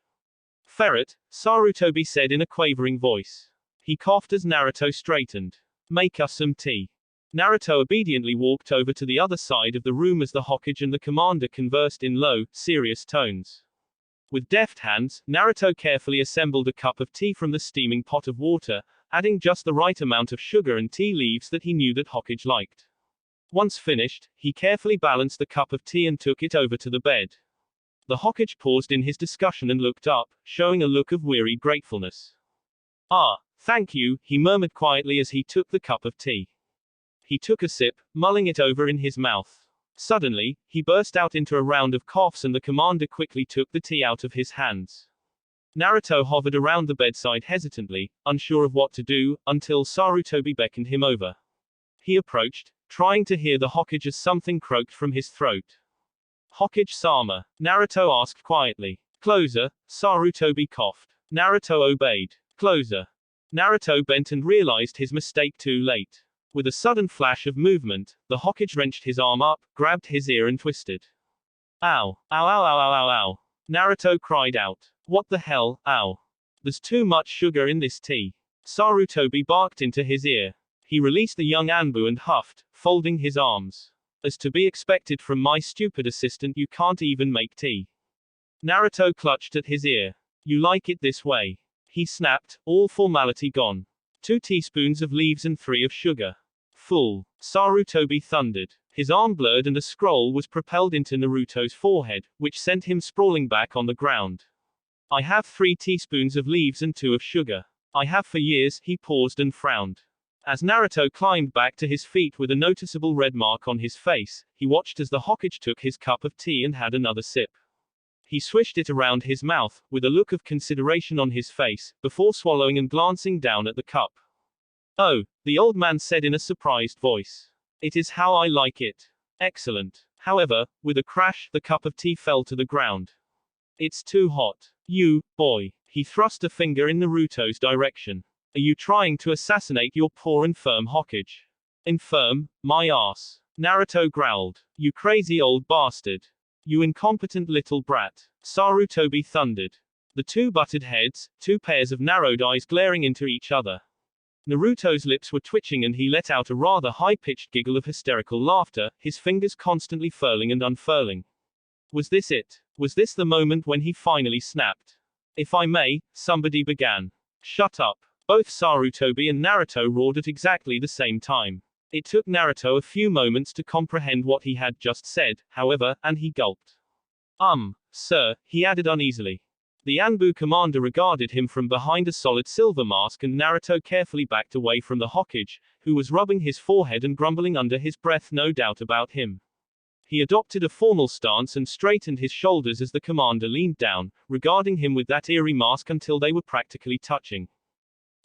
Ferret, Sarutobi said in a quavering voice. He coughed as Naruto straightened. Make us some tea. Naruto obediently walked over to the other side of the room as the Hokage and the commander conversed in low, serious tones. With deft hands, Naruto carefully assembled a cup of tea from the steaming pot of water, adding just the right amount of sugar and tea leaves that he knew that Hokage liked. Once finished, he carefully balanced the cup of tea and took it over to the bed. The Hokage paused in his discussion and looked up, showing a look of weary gratefulness. Ah, thank you, he murmured quietly as he took the cup of tea. He took a sip, mulling it over in his mouth. Suddenly, he burst out into a round of coughs and the commander quickly took the tea out of his hands. Naruto hovered around the bedside hesitantly, unsure of what to do, until Sarutobi beckoned him over. He approached, trying to hear the Hokage as something croaked from his throat. Hokage-sama, Naruto asked quietly. Closer, Sarutobi coughed. Naruto obeyed. Closer. Naruto bent and realized his mistake too late. With a sudden flash of movement, the Hokage wrenched his arm up, grabbed his ear and twisted. Ow. Ow ow ow ow ow ow. Naruto cried out. What the hell, ow. There's too much sugar in this tea. Sarutobi barked into his ear. He released the young Anbu and huffed, folding his arms. As to be expected from my stupid assistant, you can't even make tea. Naruto clutched at his ear. You like it this way? He snapped, all formality gone. 2 teaspoons of leaves and 3 of sugar. Full. Sarutobi thundered. His arm blurred and a scroll was propelled into Naruto's forehead, which sent him sprawling back on the ground. I have 3 teaspoons of leaves and 2 of sugar. I have for years, he paused and frowned. As Naruto climbed back to his feet with a noticeable red mark on his face, he watched as the Hokage took his cup of tea and had another sip. He swished it around his mouth, with a look of consideration on his face, before swallowing and glancing down at the cup. Oh, the old man said in a surprised voice. It is how I like it. Excellent. However, with a crash, the cup of tea fell to the ground. It's too hot. You, boy. He thrust a finger in Naruto's direction. Are you trying to assassinate your poor infirm Hokage? Infirm? My ass. Naruto growled. You crazy old bastard. You incompetent little brat. Sarutobi thundered. The 2 butted heads, 2 pairs of narrowed eyes glaring into each other. Naruto's lips were twitching and he let out a rather high-pitched giggle of hysterical laughter, his fingers constantly furling and unfurling. Was this it? Was this the moment when he finally snapped? If I may, somebody began. Shut up. Both Sarutobi and Naruto roared at exactly the same time. It took Naruto a few moments to comprehend what he had just said, however, and he gulped. Sir, he added uneasily. The Anbu commander regarded him from behind a solid silver mask and Naruto carefully backed away from the Hokage, who was rubbing his forehead and grumbling under his breath, no doubt about him. He adopted a formal stance and straightened his shoulders as the commander leaned down, regarding him with that eerie mask until they were practically touching.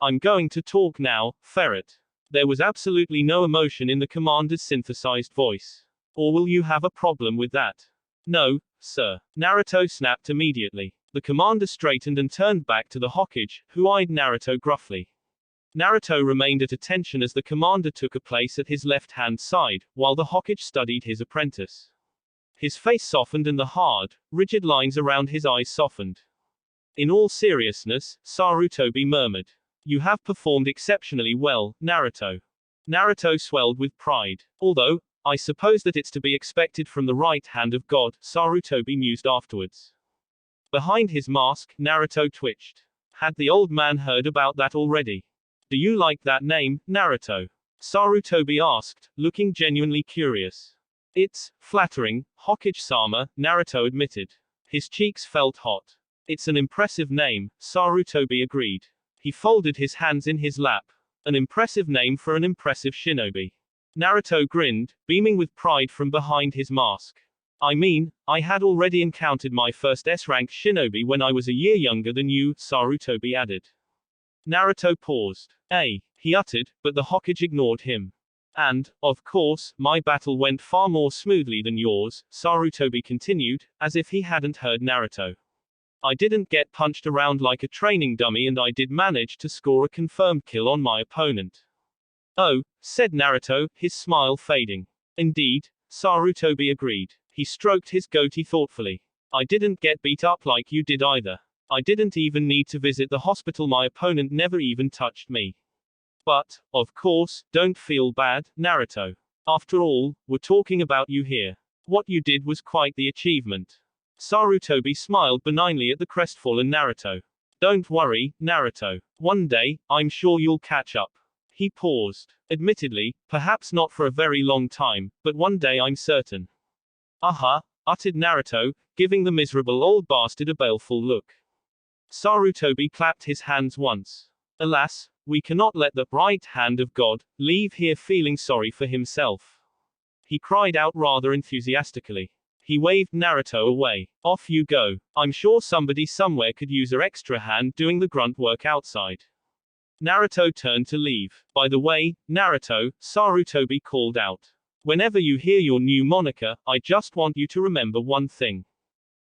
I'm going to talk now, ferret. There was absolutely no emotion in the commander's synthesized voice. Or will you have a problem with that? No, sir. Naruto snapped immediately. The commander straightened and turned back to the Hokage, who eyed Naruto gruffly. Naruto remained at attention as the commander took a place at his left-hand side, while the Hokage studied his apprentice. His face softened and the hard, rigid lines around his eyes softened. In all seriousness, Sarutobi murmured. You have performed exceptionally well, Naruto. Naruto swelled with pride. Although, I suppose that it's to be expected from the right hand of God, Sarutobi mused afterwards. Behind his mask, Naruto twitched. Had the old man heard about that already? Do you like that name, Naruto? Sarutobi asked, looking genuinely curious. It's flattering, Hokage-sama, Naruto admitted. His cheeks felt hot. It's an impressive name, Sarutobi agreed. He folded his hands in his lap. An impressive name for an impressive shinobi. Naruto grinned, beaming with pride from behind his mask. I mean, I had already encountered my first S-rank shinobi when I was a year younger than you, Sarutobi added. Naruto paused. He uttered, but the Hokage ignored him. And, of course, my battle went far more smoothly than yours, Sarutobi continued, as if he hadn't heard Naruto. I didn't get punched around like a training dummy and I did manage to score a confirmed kill on my opponent. Oh, said Naruto, his smile fading. Indeed, Sarutobi agreed. He stroked his goatee thoughtfully. I didn't get beat up like you did either. I didn't even need to visit the hospital, my opponent never even touched me. But, of course, don't feel bad, Naruto. After all, we're talking about you here. What you did was quite the achievement. Sarutobi smiled benignly at the crestfallen Naruto. Don't worry, Naruto. One day, I'm sure you'll catch up. He paused. Admittedly, perhaps not for a very long time, but one day I'm certain. Uttered Naruto, giving the miserable old bastard a baleful look. Sarutobi clapped his hands once. Alas, we cannot let the right hand of God leave here feeling sorry for himself. He cried out rather enthusiastically. He waved Naruto away. Off you go. I'm sure somebody somewhere could use an extra hand doing the grunt work outside. Naruto turned to leave. By the way, Naruto, Sarutobi called out. Whenever you hear your new moniker, I just want you to remember one thing.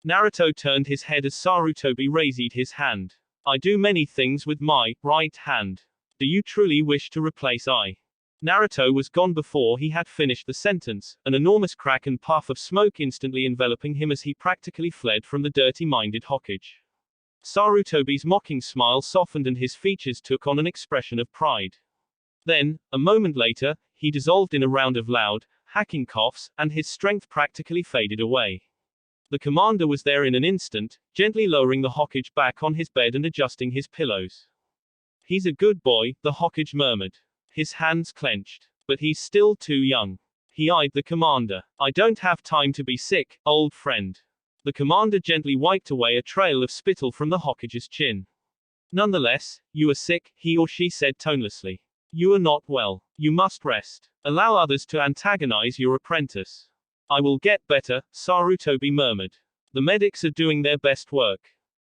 Naruto turned his head as Sarutobi raised his hand. I do many things with my right hand. Do you truly wish to replace I? Naruto was gone before he had finished the sentence, an enormous crack and puff of smoke instantly enveloping him as he practically fled from the dirty-minded Hokage. Sarutobi's mocking smile softened and his features took on an expression of pride. Then, a moment later, he dissolved in a round of loud, hacking coughs, and his strength practically faded away. The commander was there in an instant, gently lowering the Hokage back on his bed and adjusting his pillows. He's a good boy, the Hokage murmured. His hands clenched. But he's still too young. He eyed the commander. I don't have time to be sick, old friend. The commander gently wiped away a trail of spittle from the Hokage's chin. Nonetheless, you are sick, he or she said tonelessly. You are not well. You must rest. Allow others to antagonize your apprentice. I will get better, Sarutobi murmured. The medics are doing their best work.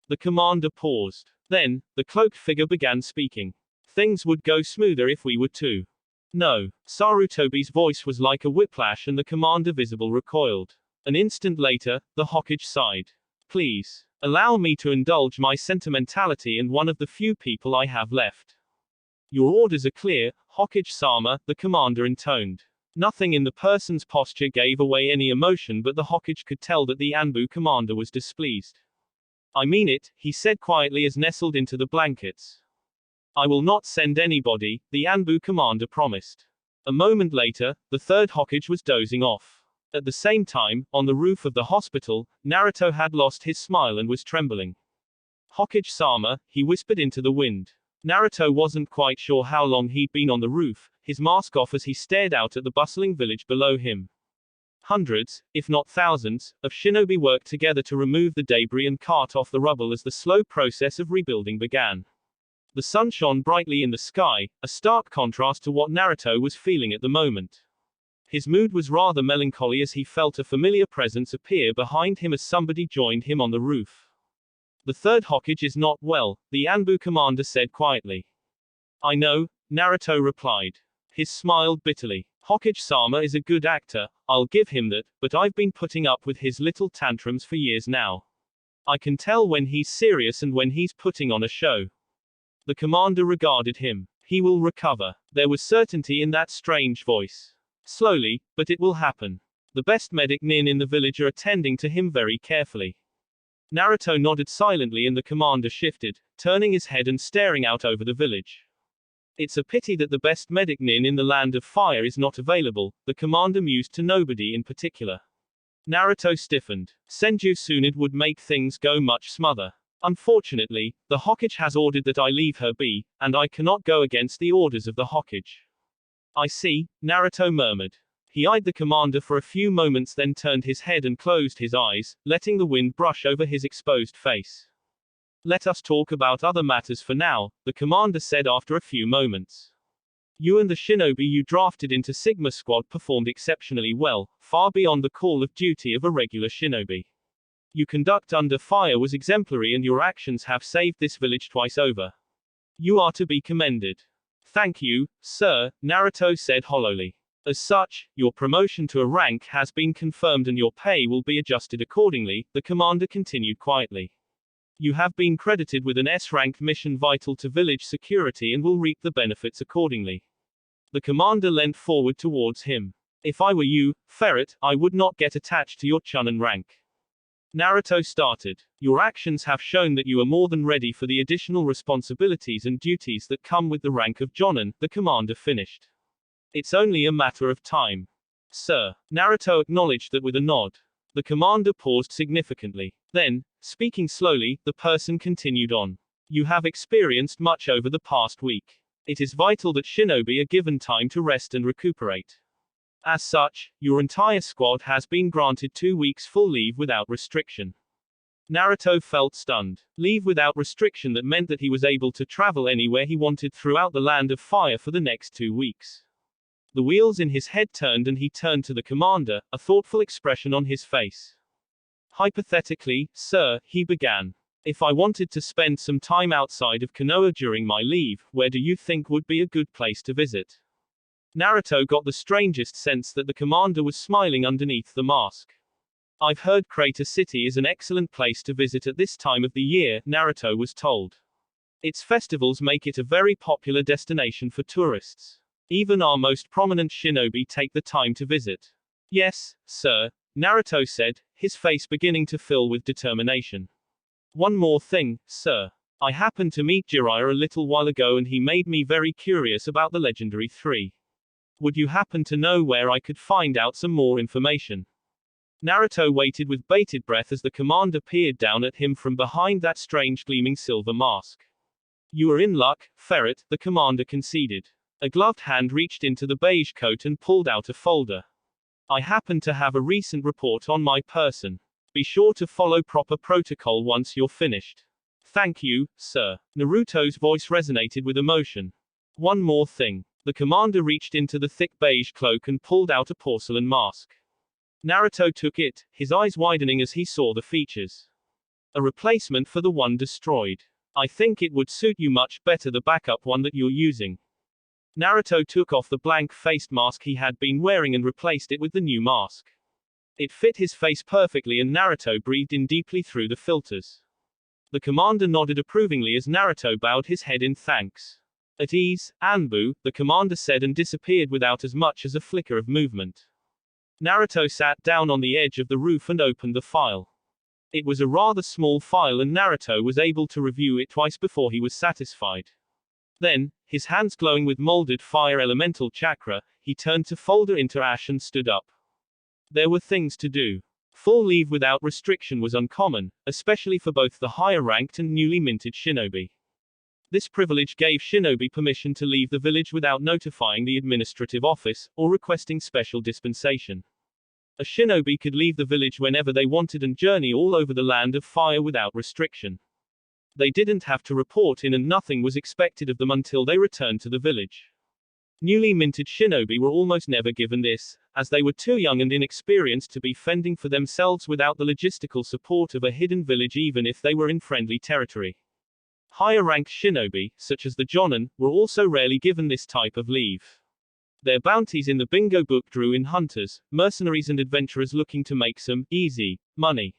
The commander paused. Then, the cloaked figure began speaking. Things would go smoother if we were two. No. Sarutobi's voice was like a whiplash and the commander visible recoiled. An instant later, the Hokage sighed. Please. Allow me to indulge my sentimentality and one of the few people I have left. Your orders are clear, Hokage-sama, the commander intoned. Nothing in the person's posture gave away any emotion, but the Hokage could tell that the Anbu commander was displeased. I mean it, he said quietly as nestled into the blankets. I will not send anybody, the Anbu commander promised. A moment later, the third Hokage was dozing off. At the same time, on the roof of the hospital, Naruto had lost his smile and was trembling. Hokage-sama, he whispered into the wind. Naruto wasn't quite sure how long he'd been on the roof, his mask off as he stared out at the bustling village below him. Hundreds, if not thousands, of shinobi worked together to remove the debris and cart off the rubble as the slow process of rebuilding began. The sun shone brightly in the sky, a stark contrast to what Naruto was feeling at the moment. His mood was rather melancholy as he felt a familiar presence appear behind him as somebody joined him on the roof. The third Hokage is not well, the Anbu commander said quietly. I know, Naruto replied. He smiled bitterly. Hokage-sama is a good actor, I'll give him that, but I've been putting up with his little tantrums for years now. I can tell when he's serious and when he's putting on a show. The commander regarded him. He will recover. There was certainty in that strange voice. Slowly, but it will happen. The best medic nin in the village are attending to him very carefully. Naruto nodded silently and the commander shifted, turning his head and staring out over the village. It's a pity that the best medic nin in the land of fire is not available, the commander mused to nobody in particular. Naruto stiffened. Senju Tsunade would make things go much smoother. Unfortunately, the Hokage has ordered that I leave her be, and I cannot go against the orders of the Hokage. I see, Naruto murmured. He eyed the commander for a few moments, then turned his head and closed his eyes, letting the wind brush over his exposed face. Let us talk about other matters for now, the commander said after a few moments. You and the shinobi you drafted into Sigma Squad performed exceptionally well, far beyond the call of duty of a regular shinobi. Your conduct under fire was exemplary and your actions have saved this village twice over. You are to be commended. Thank you, sir, Naruto said hollowly. As such, your promotion to a rank has been confirmed and your pay will be adjusted accordingly, the commander continued quietly. You have been credited with an S-ranked mission vital to village security and will reap the benefits accordingly. The commander leant forward towards him. If I were you, Ferret, I would not get attached to your Chunin rank. Naruto started. Your actions have shown that you are more than ready for the additional responsibilities and duties that come with the rank of Jonin, the commander finished. It's only a matter of time. Sir. Naruto acknowledged that with a nod. The commander paused significantly. Then, speaking slowly, the person continued on. You have experienced much over the past week. It is vital that shinobi are given time to rest and recuperate. As such, your entire squad has been granted 2 weeks full leave without restriction. Naruto felt stunned. Leave without restriction that meant that he was able to travel anywhere he wanted throughout the land of fire for the next 2 weeks. The wheels in his head turned and he turned to the commander, a thoughtful expression on his face. Hypothetically, sir, he began. If I wanted to spend some time outside of Konoha during my leave, where do you think would be a good place to visit? Naruto got the strangest sense that the commander was smiling underneath the mask. I've heard Crater City is an excellent place to visit at this time of the year, Naruto was told. Its festivals make it a very popular destination for tourists. Even our most prominent shinobi take the time to visit. Yes, sir, Naruto said, his face beginning to fill with determination. One more thing, sir. I happened to meet Jiraiya a little while ago and he made me very curious about the legendary 3. Would you happen to know where I could find out some more information? Naruto waited with bated breath as the commander peered down at him from behind that strange gleaming silver mask. You are in luck, Ferret, the commander conceded. A gloved hand reached into the beige coat and pulled out a folder. I happen to have a recent report on my person. Be sure to follow proper protocol once you're finished. Thank you, sir. Naruto's voice resonated with emotion. One more thing. The commander reached into the thick beige cloak and pulled out a porcelain mask. Naruto took it, his eyes widening as he saw the features. A replacement for the one destroyed. I think it would suit you much better the backup one that you're using. Naruto took off the blank-faced mask he had been wearing and replaced it with the new mask. It fit his face perfectly and Naruto breathed in deeply through the filters. The commander nodded approvingly as Naruto bowed his head in thanks. At ease, Anbu, the commander said and disappeared without as much as a flicker of movement. Naruto sat down on the edge of the roof and opened the file. It was a rather small file and Naruto was able to review it twice before he was satisfied. Then, his hands glowing with molded fire elemental chakra, he turned to folder into ash and stood up. There were things to do. Full leave without restriction was uncommon, especially for both the higher-ranked and newly minted shinobi. This privilege gave shinobi permission to leave the village without notifying the administrative office, or requesting special dispensation. A shinobi could leave the village whenever they wanted and journey all over the land of fire without restriction. They didn't have to report in and nothing was expected of them until they returned to the village. Newly minted shinobi were almost never given this, as they were too young and inexperienced to be fending for themselves without the logistical support of a hidden village even if they were in friendly territory. Higher-ranked shinobi, such as the Jonin, were also rarely given this type of leave. Their bounties in the bingo book drew in hunters, mercenaries and adventurers looking to make some easy money.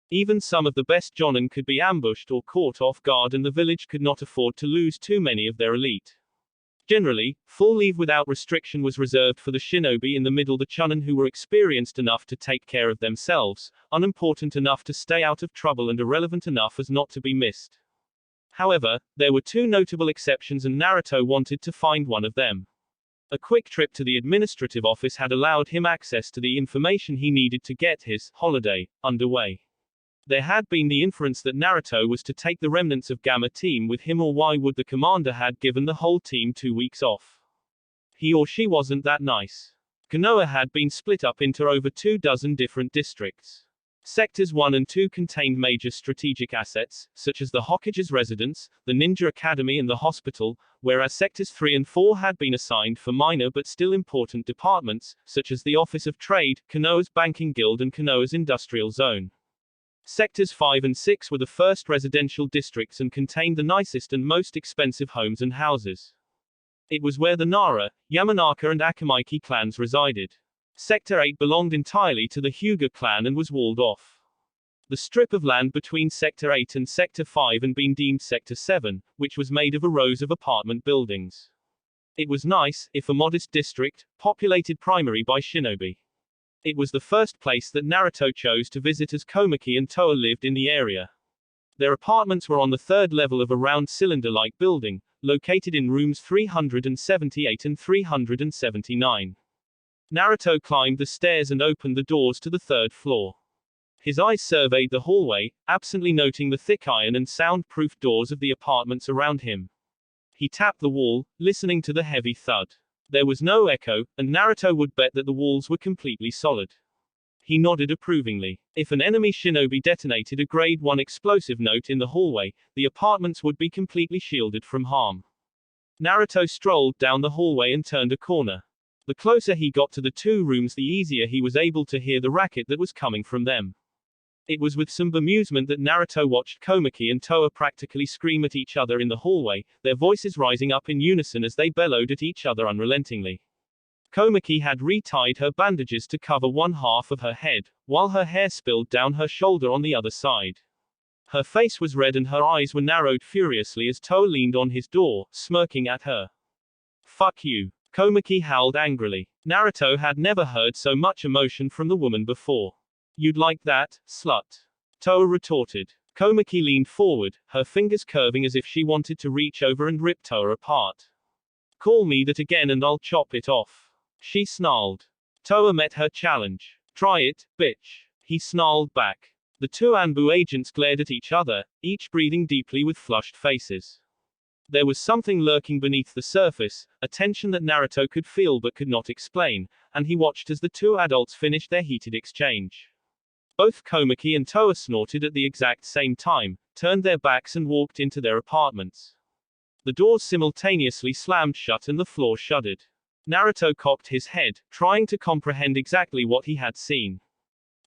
Even some of the best Jonin could be ambushed or caught off guard and the village could not afford to lose too many of their elite. Generally, full leave without restriction was reserved for the shinobi in the middle, the chunin who were experienced enough to take care of themselves, unimportant enough to stay out of trouble and irrelevant enough as not to be missed. However, there were 2 notable exceptions and Naruto wanted to find one of them. A quick trip to the administrative office had allowed him access to the information he needed to get his holiday underway. There had been the inference that Naruto was to take the remnants of Gamma Team with him, or why would the commander had given the whole team 2 weeks off? He or she wasn't that nice. Konoha had been split up into over 24 different districts. Sectors 1 and 2 contained major strategic assets, such as the Hokage's residence, the Ninja Academy and the hospital, whereas Sectors 3 and 4 had been assigned for minor but still important departments, such as the Office of Trade, Konoha's Banking Guild and Konoha's Industrial Zone. Sectors 5 and 6 were the first residential districts and contained the nicest and most expensive homes and houses. It was where the Nara, Yamanaka and Akamiki clans resided. Sector 8 belonged entirely to the Hyuga clan and was walled off. The strip of land between Sector 8 and Sector 5 had been deemed Sector 7, which was made of rows of apartment buildings. It was nice, if a modest district, populated primarily by shinobi. It was the first place that Naruto chose to visit as Komiki and Toa lived in the area. Their apartments were on the 3rd level of a round cylinder-like building, located in rooms 378 and 379. Naruto climbed the stairs and opened the doors to the 3rd floor. His eyes surveyed the hallway, absently noting the thick iron and soundproof doors of the apartments around him. He tapped the wall, listening to the heavy thud. There was no echo, and Naruto would bet that the walls were completely solid. He nodded approvingly. If an enemy shinobi detonated a grade 1 explosive note in the hallway, the apartments would be completely shielded from harm. Naruto strolled down the hallway and turned a corner. The closer he got to the two rooms, the easier he was able to hear the racket that was coming from them. It was with some bemusement that Naruto watched Komiki and Toa practically scream at each other in the hallway, their voices rising up in unison as they bellowed at each other unrelentingly. Komiki had retied her bandages to cover one half of her head, while her hair spilled down her shoulder on the other side. Her face was red and her eyes were narrowed furiously as Toa leaned on his door, smirking at her. "Fuck you." Komiki howled angrily. Naruto had never heard so much emotion from the woman before. "You'd like that, slut?" Toa retorted. Komiki leaned forward, her fingers curving as if she wanted to reach over and rip Toa apart. "Call me that again and I'll chop it off," she snarled. Toa met her challenge. "Try it, bitch," he snarled back. The two Anbu agents glared at each other, each breathing deeply with flushed faces. There was something lurking beneath the surface, a tension that Naruto could feel but could not explain, and he watched as the two adults finished their heated exchange. Both Komiki and Toa snorted at the exact same time, turned their backs and walked into their apartments. The doors simultaneously slammed shut and the floor shuddered. Naruto cocked his head, trying to comprehend exactly what he had seen.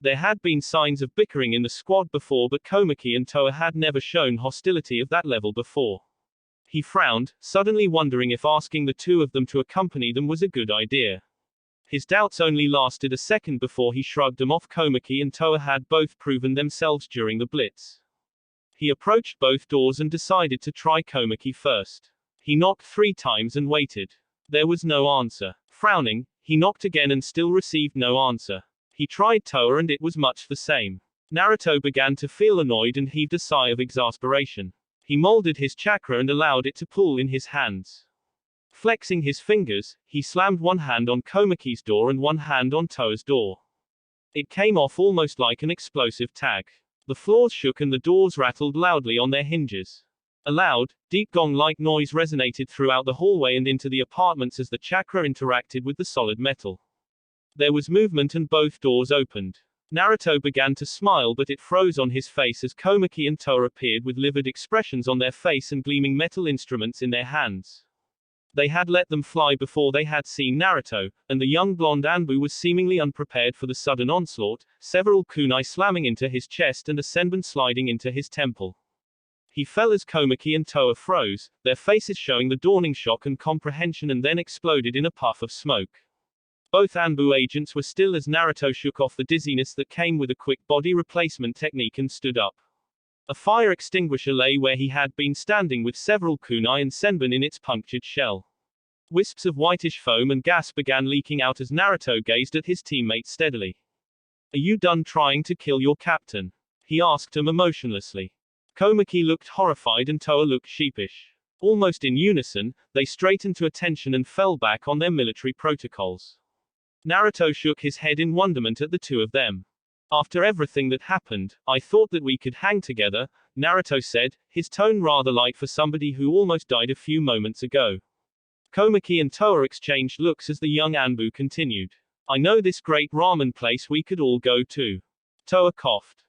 There had been signs of bickering in the squad before, but Komiki and Toa had never shown hostility of that level before. He frowned, suddenly wondering if asking the two of them to accompany them was a good idea. His doubts only lasted a second before he shrugged them off. Komiki and Toa had both proven themselves during the blitz. He approached both doors and decided to try Komiki first. He knocked 3 times and waited. There was no answer. Frowning, he knocked again and still received no answer. He tried Toa and it was much the same. Naruto began to feel annoyed and heaved a sigh of exasperation. He molded his chakra and allowed it to pool in his hands. Flexing his fingers, he slammed one hand on Komiki's door and one hand on Toa's door. It came off almost like an explosive tag. The floors shook and the doors rattled loudly on their hinges. A loud, deep gong-like noise resonated throughout the hallway and into the apartments as the chakra interacted with the solid metal. There was movement and both doors opened. Naruto began to smile, but it froze on his face as Komiki and Toa appeared with livid expressions on their face and gleaming metal instruments in their hands. They had let them fly before they had seen Naruto, and the young blonde Anbu was seemingly unprepared for the sudden onslaught, several kunai slamming into his chest and a senbon sliding into his temple. He fell as Komiki and Toa froze, their faces showing the dawning shock and comprehension, and then exploded in a puff of smoke. Both Anbu agents were still as Naruto shook off the dizziness that came with a quick body replacement technique and stood up. A fire extinguisher lay where he had been standing with several kunai and senbon in its punctured shell. Wisps of whitish foam and gas began leaking out as Naruto gazed at his teammate steadily. "Are you done trying to kill your captain?" he asked him emotionlessly. Komiki looked horrified and Toa looked sheepish. Almost in unison, they straightened to attention and fell back on their military protocols. Naruto shook his head in wonderment at the two of them. "After everything that happened, I thought that we could hang together," Naruto said, his tone rather light for somebody who almost died a few moments ago. Komiki and Toa exchanged looks as the young Anbu continued. "I know this great ramen place we could all go to." Toa coughed.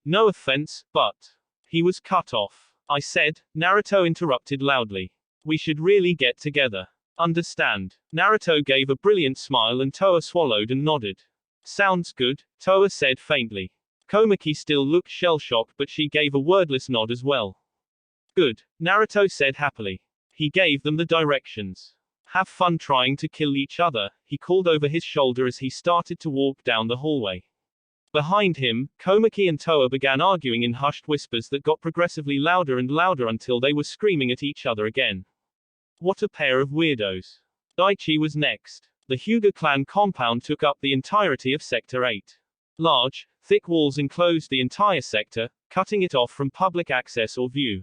No offense, but..." He was cut off. "I said," Naruto interrupted loudly. "We should really get together. Understand?" Naruto gave a brilliant smile and Toa swallowed and nodded. "Sounds good," Toa said faintly. Komiki still looked shell-shocked, but she gave a wordless nod as well. "Good," Naruto said happily. He gave them the directions. "Have fun trying to kill each other," he called over his shoulder as he started to walk down the hallway. Behind him, Komiki and Toa began arguing in hushed whispers that got progressively louder and louder until they were screaming at each other again. What a pair of weirdos. Daichi was next. The Hyuga clan compound took up the entirety of Sector 8. Large, thick walls enclosed the entire sector, cutting it off from public access or view.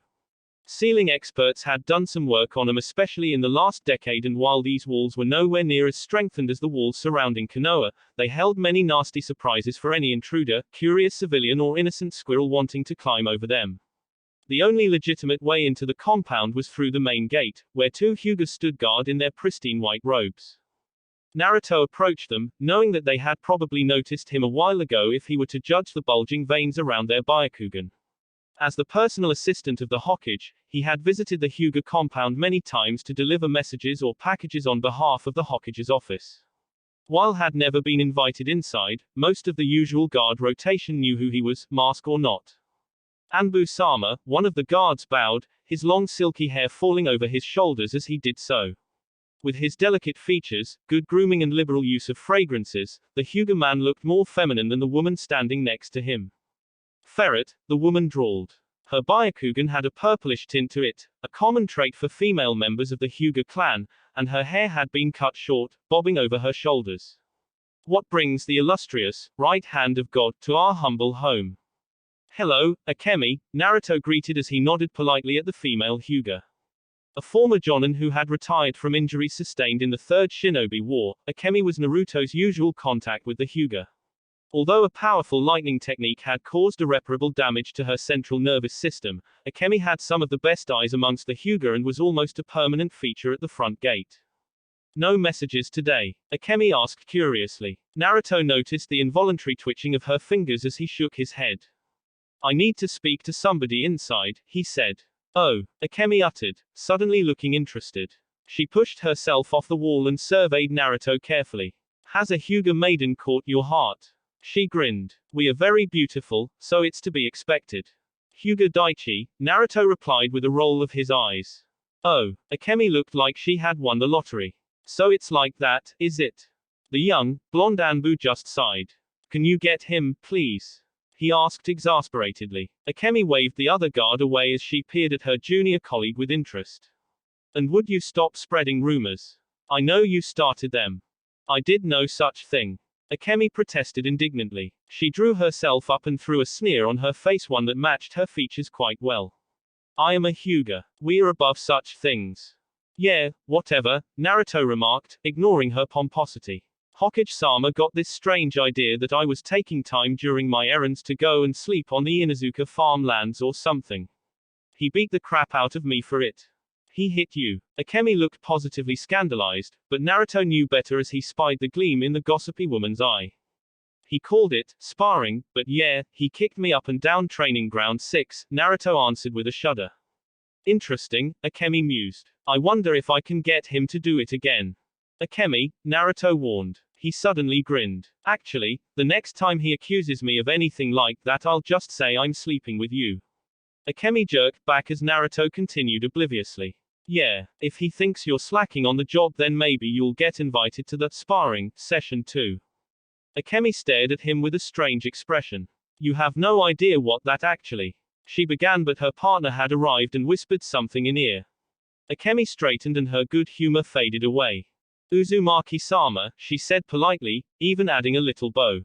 Ceiling experts had done some work on them, especially in the last decade, and while these walls were nowhere near as strengthened as the walls surrounding Konoha, they held many nasty surprises for any intruder, curious civilian or innocent squirrel wanting to climb over them. The only legitimate way into the compound was through the main gate, where two Hyugas stood guard in their pristine white robes. Naruto approached them, knowing that they had probably noticed him a while ago if he were to judge the bulging veins around their Byakugan. As the personal assistant of the Hokage, he had visited the Hyuga compound many times to deliver messages or packages on behalf of the Hokage's office. While had never been invited inside, most of the usual guard rotation knew who he was, mask or not. Anbu-sama, one of the guards, bowed, his long silky hair falling over his shoulders as he did so. With his delicate features, good grooming and liberal use of fragrances, the Hyuga man looked more feminine than the woman standing next to him. Ferret, the woman drawled. Her Byakugan had a purplish tint to it, a common trait for female members of the Hyuga clan, and her hair had been cut short, bobbing over her shoulders. What brings the illustrious, right hand of God, to our humble home? Hello, Akemi, Naruto greeted as he nodded politely at the female Hyuga. A former Jonin who had retired from injuries sustained in the Third Shinobi War, Akemi was Naruto's usual contact with the Hyuga. Although a powerful lightning technique had caused irreparable damage to her central nervous system, Akemi had some of the best eyes amongst the Hyuga and was almost a permanent feature at the front gate. No messages today? Akemi asked curiously. Naruto noticed the involuntary twitching of her fingers as he shook his head. I need to speak to somebody inside, he said. Oh, Akemi uttered, suddenly looking interested. She pushed herself off the wall and surveyed Naruto carefully. Has a Hyuga maiden caught your heart? She grinned. We are very beautiful, so it's to be expected. Hyuga Daichi, Naruto replied with a roll of his eyes. Oh, Akemi looked like she had won the lottery. So it's like that, is it? The young, blonde Anbu just sighed. Can you get him, please? He asked exasperatedly. Akemi waved the other guard away as she peered at her junior colleague with interest. And would you stop spreading rumors? I know you started them. I did no such thing. Akemi protested indignantly. She drew herself up and threw a sneer on her face, one that matched her features quite well. I am a Hyuga. We are above such things. Yeah, whatever, Naruto remarked, ignoring her pomposity. Hokage-sama got this strange idea that I was taking time during my errands to go and sleep on the Inazuka farmlands or something. He beat the crap out of me for it. He hit you. Akemi looked positively scandalized, but Naruto knew better as he spied the gleam in the gossipy woman's eye. He called it sparring, but yeah, he kicked me up and down training ground 6, Naruto answered with a shudder. Interesting, Akemi mused. I wonder if I can get him to do it again. Akemi, Naruto warned. He suddenly grinned. Actually, the next time he accuses me of anything like that, I'll just say I'm sleeping with you. Akemi jerked back as Naruto continued obliviously. Yeah, if he thinks you're slacking on the job, then maybe you'll get invited to the sparring session too. Akemi stared at him with a strange expression. You have no idea what that actually. She began, but her partner had arrived and whispered something in ear. Akemi straightened and her good humor faded away. Uzumaki-sama, she said politely, even adding a little bow.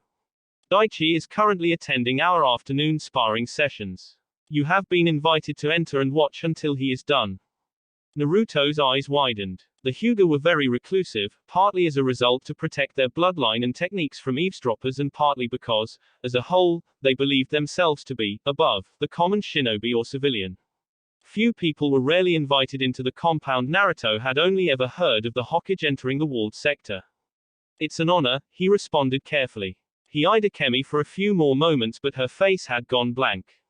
Daichi is currently attending our afternoon sparring sessions. You have been invited to enter and watch until he is done. Naruto's eyes widened. The Hyuga were very reclusive, partly as a result to protect their bloodline and techniques from eavesdroppers, and partly because, as a whole, they believed themselves to be above the common shinobi or civilian. Few people were rarely invited into the compound. Naruto had only ever heard of the Hokage entering the walled sector. It's an honor, he responded carefully. He eyed Akemi for a few more moments, but her face had gone blank.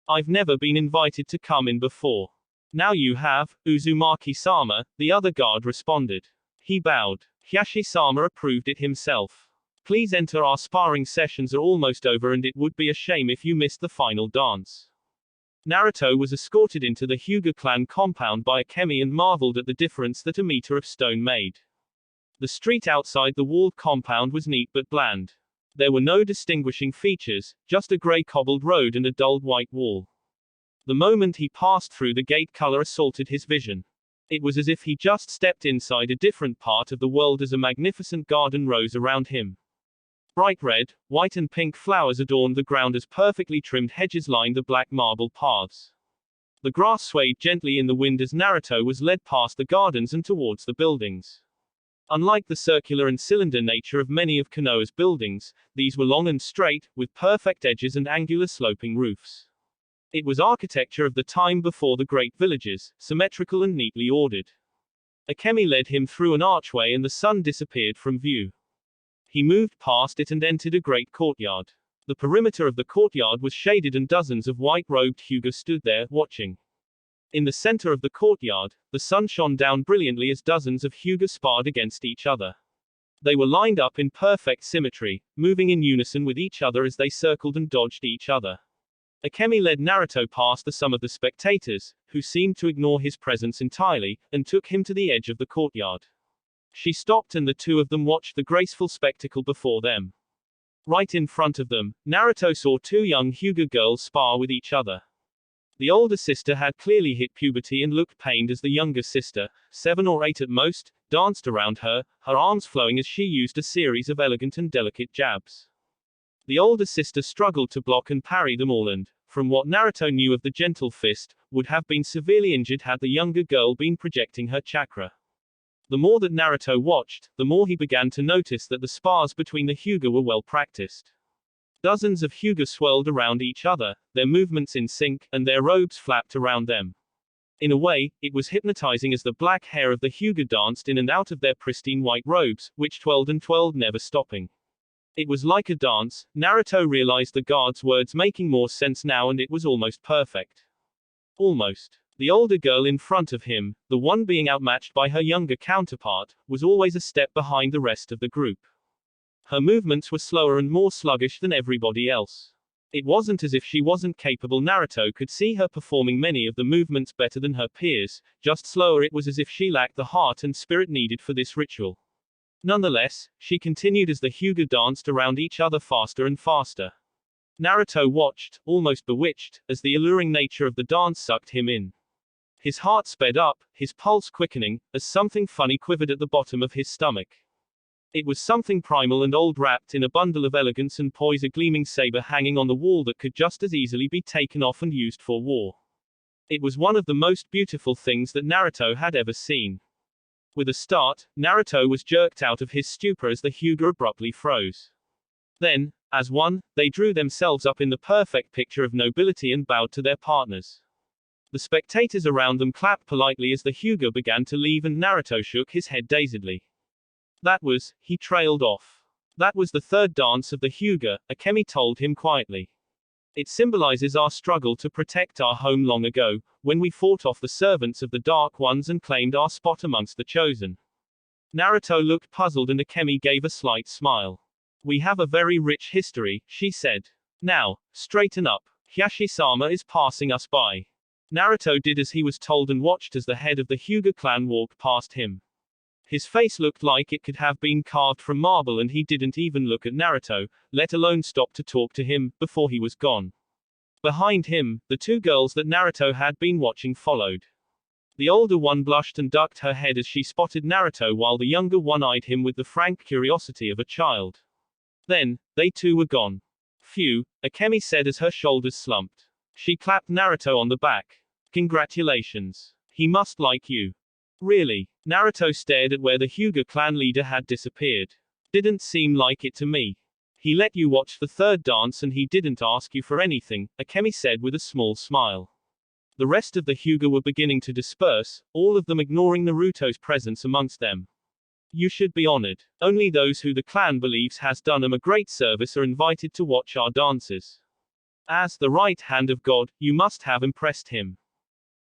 I've never been invited to come in before. Now you have, Uzumaki-sama, the other guard responded. He bowed. Hiyashi-sama approved it himself. Please enter, our sparring sessions are almost over and it would be a shame if you missed the final dance. Naruto was escorted into the Hyuga clan compound by Akemi and marveled at the difference that a meter of stone made. The street outside the walled compound was neat but bland. There were no distinguishing features, just a gray cobbled road and a dulled white wall. The moment he passed through, the gate color assaulted his vision. It was as if he just stepped inside a different part of the world as a magnificent garden rose around him. Bright red, white and pink flowers adorned the ground as perfectly trimmed hedges lined the black marble paths. The grass swayed gently in the wind as Naruto was led past the gardens and towards the buildings. Unlike the circular and cylinder nature of many of Konoha's buildings, these were long and straight, with perfect edges and angular sloping roofs. It was architecture of the time before the great villages, symmetrical and neatly ordered. Akemi led him through an archway and the sun disappeared from view. He moved past it and entered a great courtyard. The perimeter of the courtyard was shaded and dozens of white-robed Hyuga stood there, watching. In the center of the courtyard, the sun shone down brilliantly as dozens of Hyuga sparred against each other. They were lined up in perfect symmetry, moving in unison with each other as they circled and dodged each other. Akemi led Naruto past some of the spectators, who seemed to ignore his presence entirely, and took him to the edge of the courtyard. She stopped and the two of them watched the graceful spectacle before them. Right in front of them, Naruto saw two young Hyuga girls spar with each other. The older sister had clearly hit puberty and looked pained as the younger sister, 7 or 8 at most, danced around her, her arms flowing as she used a series of elegant and delicate jabs. The older sister struggled to block and parry them all and, from what Naruto knew of the gentle fist, would have been severely injured had the younger girl been projecting her chakra. The more that Naruto watched, the more he began to notice that the spars between the Hyuga were well practiced. Dozens of Hyuga swirled around each other, their movements in sync, and their robes flapped around them. In a way, it was hypnotizing as the black hair of the Hyuga danced in and out of their pristine white robes, which twirled and twirled never stopping. It was like a dance. Naruto realized the guard's words making more sense now and it was almost perfect. Almost. The older girl in front of him, the one being outmatched by her younger counterpart, was always a step behind the rest of the group. Her movements were slower and more sluggish than everybody else. It wasn't as if she wasn't capable. Naruto could see her performing many of the movements better than her peers, just slower. It was as if she lacked the heart and spirit needed for this ritual. Nonetheless, she continued as the Hyuga danced around each other faster and faster. Naruto watched, almost bewitched, as the alluring nature of the dance sucked him in. His heart sped up, his pulse quickening, as something funny quivered at the bottom of his stomach. It was something primal and old, wrapped in a bundle of elegance and poise, a gleaming saber hanging on the wall that could just as easily be taken off and used for war. It was one of the most beautiful things that Naruto had ever seen. With a start, Naruto was jerked out of his stupor as the Hyuga abruptly froze. Then, as one, they drew themselves up in the perfect picture of nobility and bowed to their partners. The spectators around them clapped politely as the Hyuga began to leave and Naruto shook his head dazedly. He trailed off. That was the third dance of the Hyuga, Akemi told him quietly. It symbolizes our struggle to protect our home long ago, when we fought off the servants of the Dark Ones and claimed our spot amongst the chosen. Naruto looked puzzled and Akemi gave a slight smile. We have a very rich history, she said. Now, straighten up. Hiashi-sama is passing us by. Naruto did as he was told and watched as the head of the Hyuga clan walked past him. His face looked like it could have been carved from marble and he didn't even look at Naruto, let alone stop to talk to him, before he was gone. Behind him, the two girls that Naruto had been watching followed. The older one blushed and ducked her head as she spotted Naruto while the younger one eyed him with the frank curiosity of a child. Then, they too were gone. Phew, Akemi said as her shoulders slumped. She clapped Naruto on the back. Congratulations. He must like you. Really? Naruto stared at where the Hyuga clan leader had disappeared. Didn't seem like it to me. He let you watch the third dance and he didn't ask you for anything, Akemi said with a small smile. The rest of the Hyuga were beginning to disperse, all of them ignoring Naruto's presence amongst them. You should be honored. Only those who the clan believes has done him a great service are invited to watch our dances. As the right hand of God, you must have impressed him.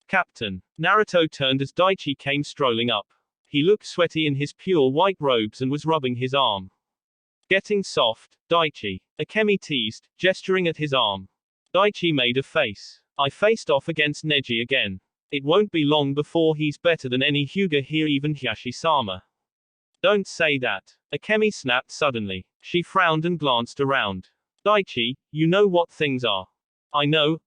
Captain. Naruto turned as Daichi came strolling up. He looked sweaty in his pure white robes and was rubbing his arm. Getting soft, Daichi. Akemi teased, gesturing at his arm. Daichi made a face. I faced off against Neji again. It won't be long before he's better than any Hyuga here, even Hiashi-sama. Don't say that. Akemi snapped suddenly. She frowned and glanced around. Daichi, you know what things are. I know.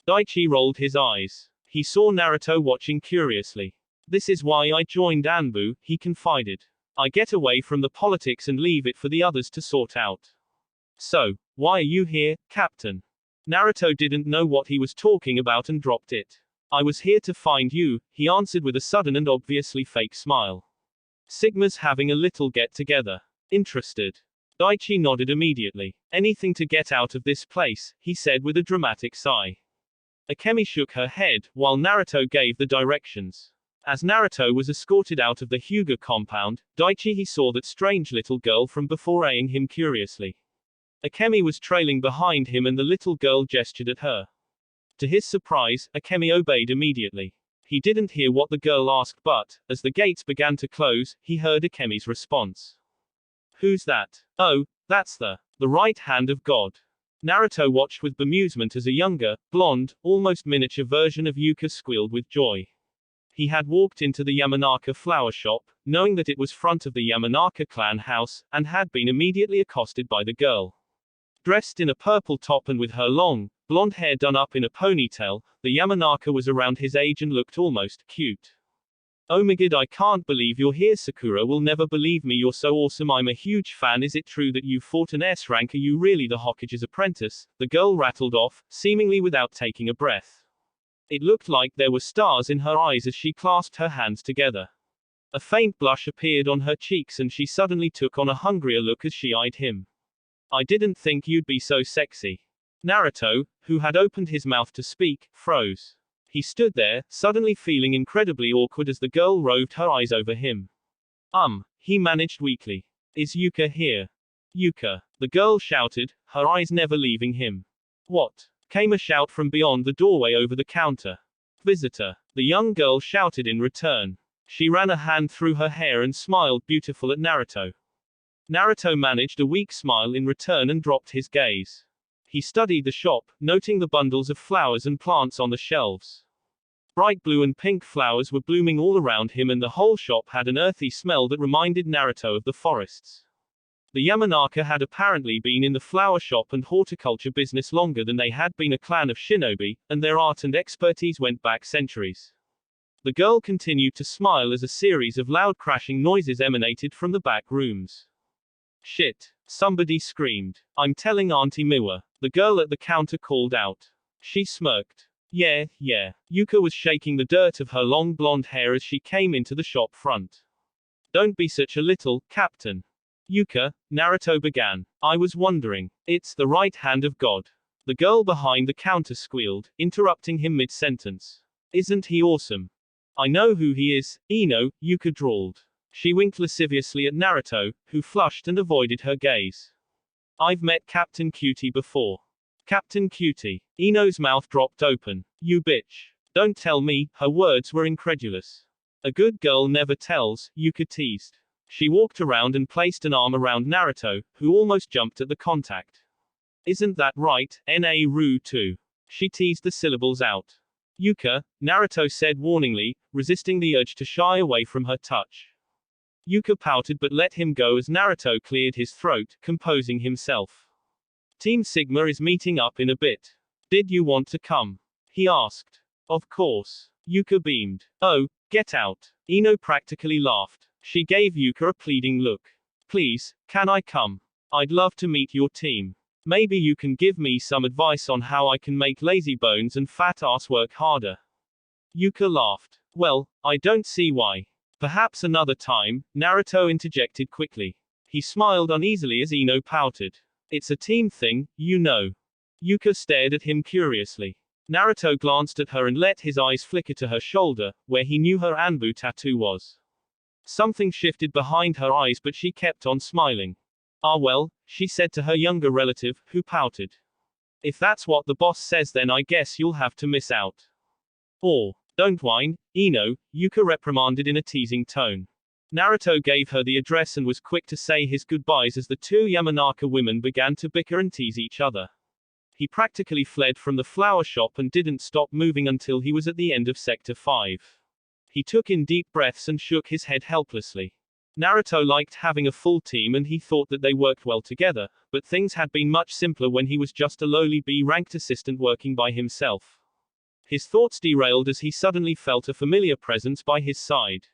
Daichi rolled his eyes. He saw Naruto watching curiously. This is why I joined Anbu, he confided. I get away from the politics and leave it for the others to sort out. So, why are you here, Captain? Naruto didn't know what he was talking about and dropped it. I was here to find you, he answered with a sudden and obviously fake smile. Sigma's having a little get-together. Interested? Daichi nodded immediately. Anything to get out of this place, he said with a dramatic sigh. Akemi shook her head, while Naruto gave the directions. As Naruto was escorted out of the Hyuga compound, Daichi he saw that strange little girl from before, eyeing him curiously. Akemi was trailing behind him and the little girl gestured at her. To his surprise, Akemi obeyed immediately. He didn't hear what the girl asked, but, as the gates began to close, he heard Akemi's response. Who's that? Oh, that's the right hand of God. Naruto watched with bemusement as a younger, blonde, almost miniature version of Yuka squealed with joy. He had walked into the Yamanaka flower shop, knowing that it was front of the Yamanaka clan house, and had been immediately accosted by the girl. Dressed in a purple top and with her long, blonde hair done up in a ponytail, the Yamanaka was around his age and looked almost cute. Oh my god, I can't believe you're here. Sakura will never believe me, you're so awesome, I'm a huge fan. Is it true that you fought an S-rank? Are you really the Hokage's apprentice? The girl rattled off, seemingly without taking a breath. It looked like there were stars in her eyes as she clasped her hands together. A faint blush appeared on her cheeks and she suddenly took on a hungrier look as she eyed him. I didn't think you'd be so sexy. Naruto, who had opened his mouth to speak, froze. He stood there, suddenly feeling incredibly awkward as the girl roved her eyes over him. He managed weakly. Is Yuka here? Yuka, the girl shouted, her eyes never leaving him. What? Came a shout from beyond the doorway over the counter. Visitor, the young girl shouted in return. She ran a hand through her hair and smiled beautiful at Naruto. Naruto managed a weak smile in return and dropped his gaze. He studied the shop, noting the bundles of flowers and plants on the shelves. Bright blue and pink flowers were blooming all around him and the whole shop had an earthy smell that reminded Naruto of the forests. The Yamanaka had apparently been in the flower shop and horticulture business longer than they had been a clan of shinobi, and their art and expertise went back centuries. The girl continued to smile as a series of loud crashing noises emanated from the back rooms. Shit. Somebody screamed. I'm telling Auntie Miwa. The girl at the counter called out. She smirked. Yeah. Yuka was shaking the dirt of her long blonde hair as she came into the shop front. Don't be such a little, Captain. Yuka, Naruto began. I was wondering. It's the right hand of God. The girl behind the counter squealed, interrupting him mid-sentence. Isn't he awesome? I know who he is, Ino, Yuka drawled. She winked lasciviously at Naruto, who flushed and avoided her gaze. I've met Captain Cutie before. Captain Cutie. Ino's mouth dropped open. You bitch. Don't tell me, her words were incredulous. A good girl never tells, Yuka teased. She walked around and placed an arm around Naruto, who almost jumped at the contact. Isn't that right, Naru too? She teased the syllables out. Yuka, Naruto said warningly, resisting the urge to shy away from her touch. Yuka pouted but let him go as Naruto cleared his throat, composing himself. Team Sigma is meeting up in a bit. Did you want to come? He asked. Of course. Yuka beamed. Oh, get out. Ino practically laughed. She gave Yuka a pleading look. Please, can I come? I'd love to meet your team. Maybe you can give me some advice on how I can make lazy bones and fat ass work harder. Yuka laughed. Well, I don't see why. Perhaps another time, Naruto interjected quickly. He smiled uneasily as Ino pouted. It's a team thing, you know. Yuka stared at him curiously. Naruto glanced at her and let his eyes flicker to her shoulder, where he knew her Anbu tattoo was. Something shifted behind her eyes but she kept on smiling. Ah well, she said to her younger relative, who pouted. If that's what the boss says then I guess you'll have to miss out. Or, don't whine, Ino, Yuka reprimanded in a teasing tone. Naruto gave her the address and was quick to say his goodbyes as the two Yamanaka women began to bicker and tease each other. He practically fled from the flower shop and didn't stop moving until he was at the end of Sector 5. He took in deep breaths and shook his head helplessly. Naruto liked having a full team and he thought that they worked well together, but things had been much simpler when he was just a lowly B-ranked assistant working by himself. His thoughts derailed as he suddenly felt a familiar presence by his side.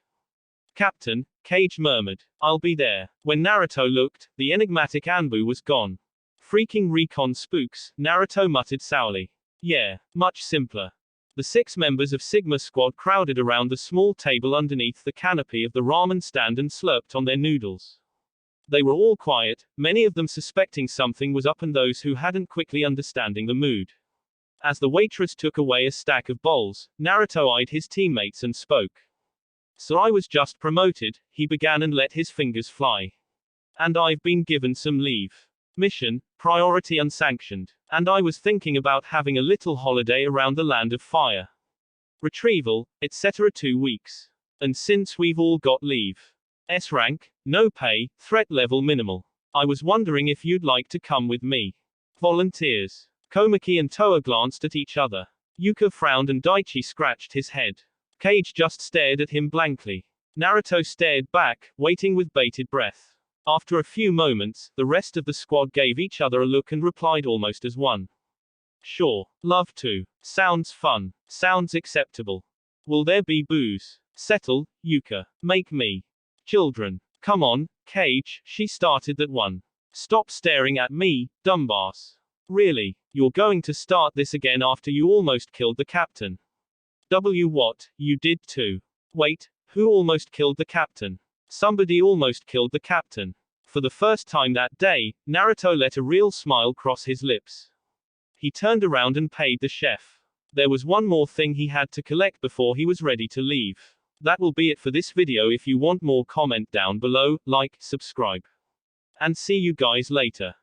Captain, Kage murmured. I'll be there. When Naruto looked, the enigmatic Anbu was gone. Freaking recon spooks, Naruto muttered sourly. Yeah, much simpler. The 6 members of Sigma Squad crowded around the small table underneath the canopy of the ramen stand and slurped on their noodles. They were all quiet, many of them suspecting something was up and those who hadn't quickly understanding the mood. As the waitress took away a stack of bowls, Naruto eyed his teammates and spoke. So I was just promoted, he began and let his fingers fly. And I've been given some leave. Mission, priority unsanctioned. And I was thinking about having a little holiday around the land of fire. Retrieval, etc. 2 weeks. And since we've all got leave. S rank, no pay, threat level minimal. I was wondering if you'd like to come with me. Volunteers. Komiki and Toa glanced at each other. Yuka frowned and Daichi scratched his head. Kage just stared at him blankly. Naruto stared back, waiting with bated breath. After a few moments, the rest of the squad gave each other a look and replied almost as one. Sure. Love to. Sounds fun. Sounds acceptable. Will there be booze? Settle, Yuka. Make me. Children. Come on, Kage, she started that one. Stop staring at me, dumbass. Really? You're going to start this again after you almost killed the captain? What, you did too. Wait, who almost killed the captain? Somebody almost killed the captain. For the first time that day, Naruto let a real smile cross his lips. He turned around and paid the chef. There was one more thing he had to collect before he was ready to leave. That will be it for this video. If you want more, comment down below, like, subscribe. And see you guys later.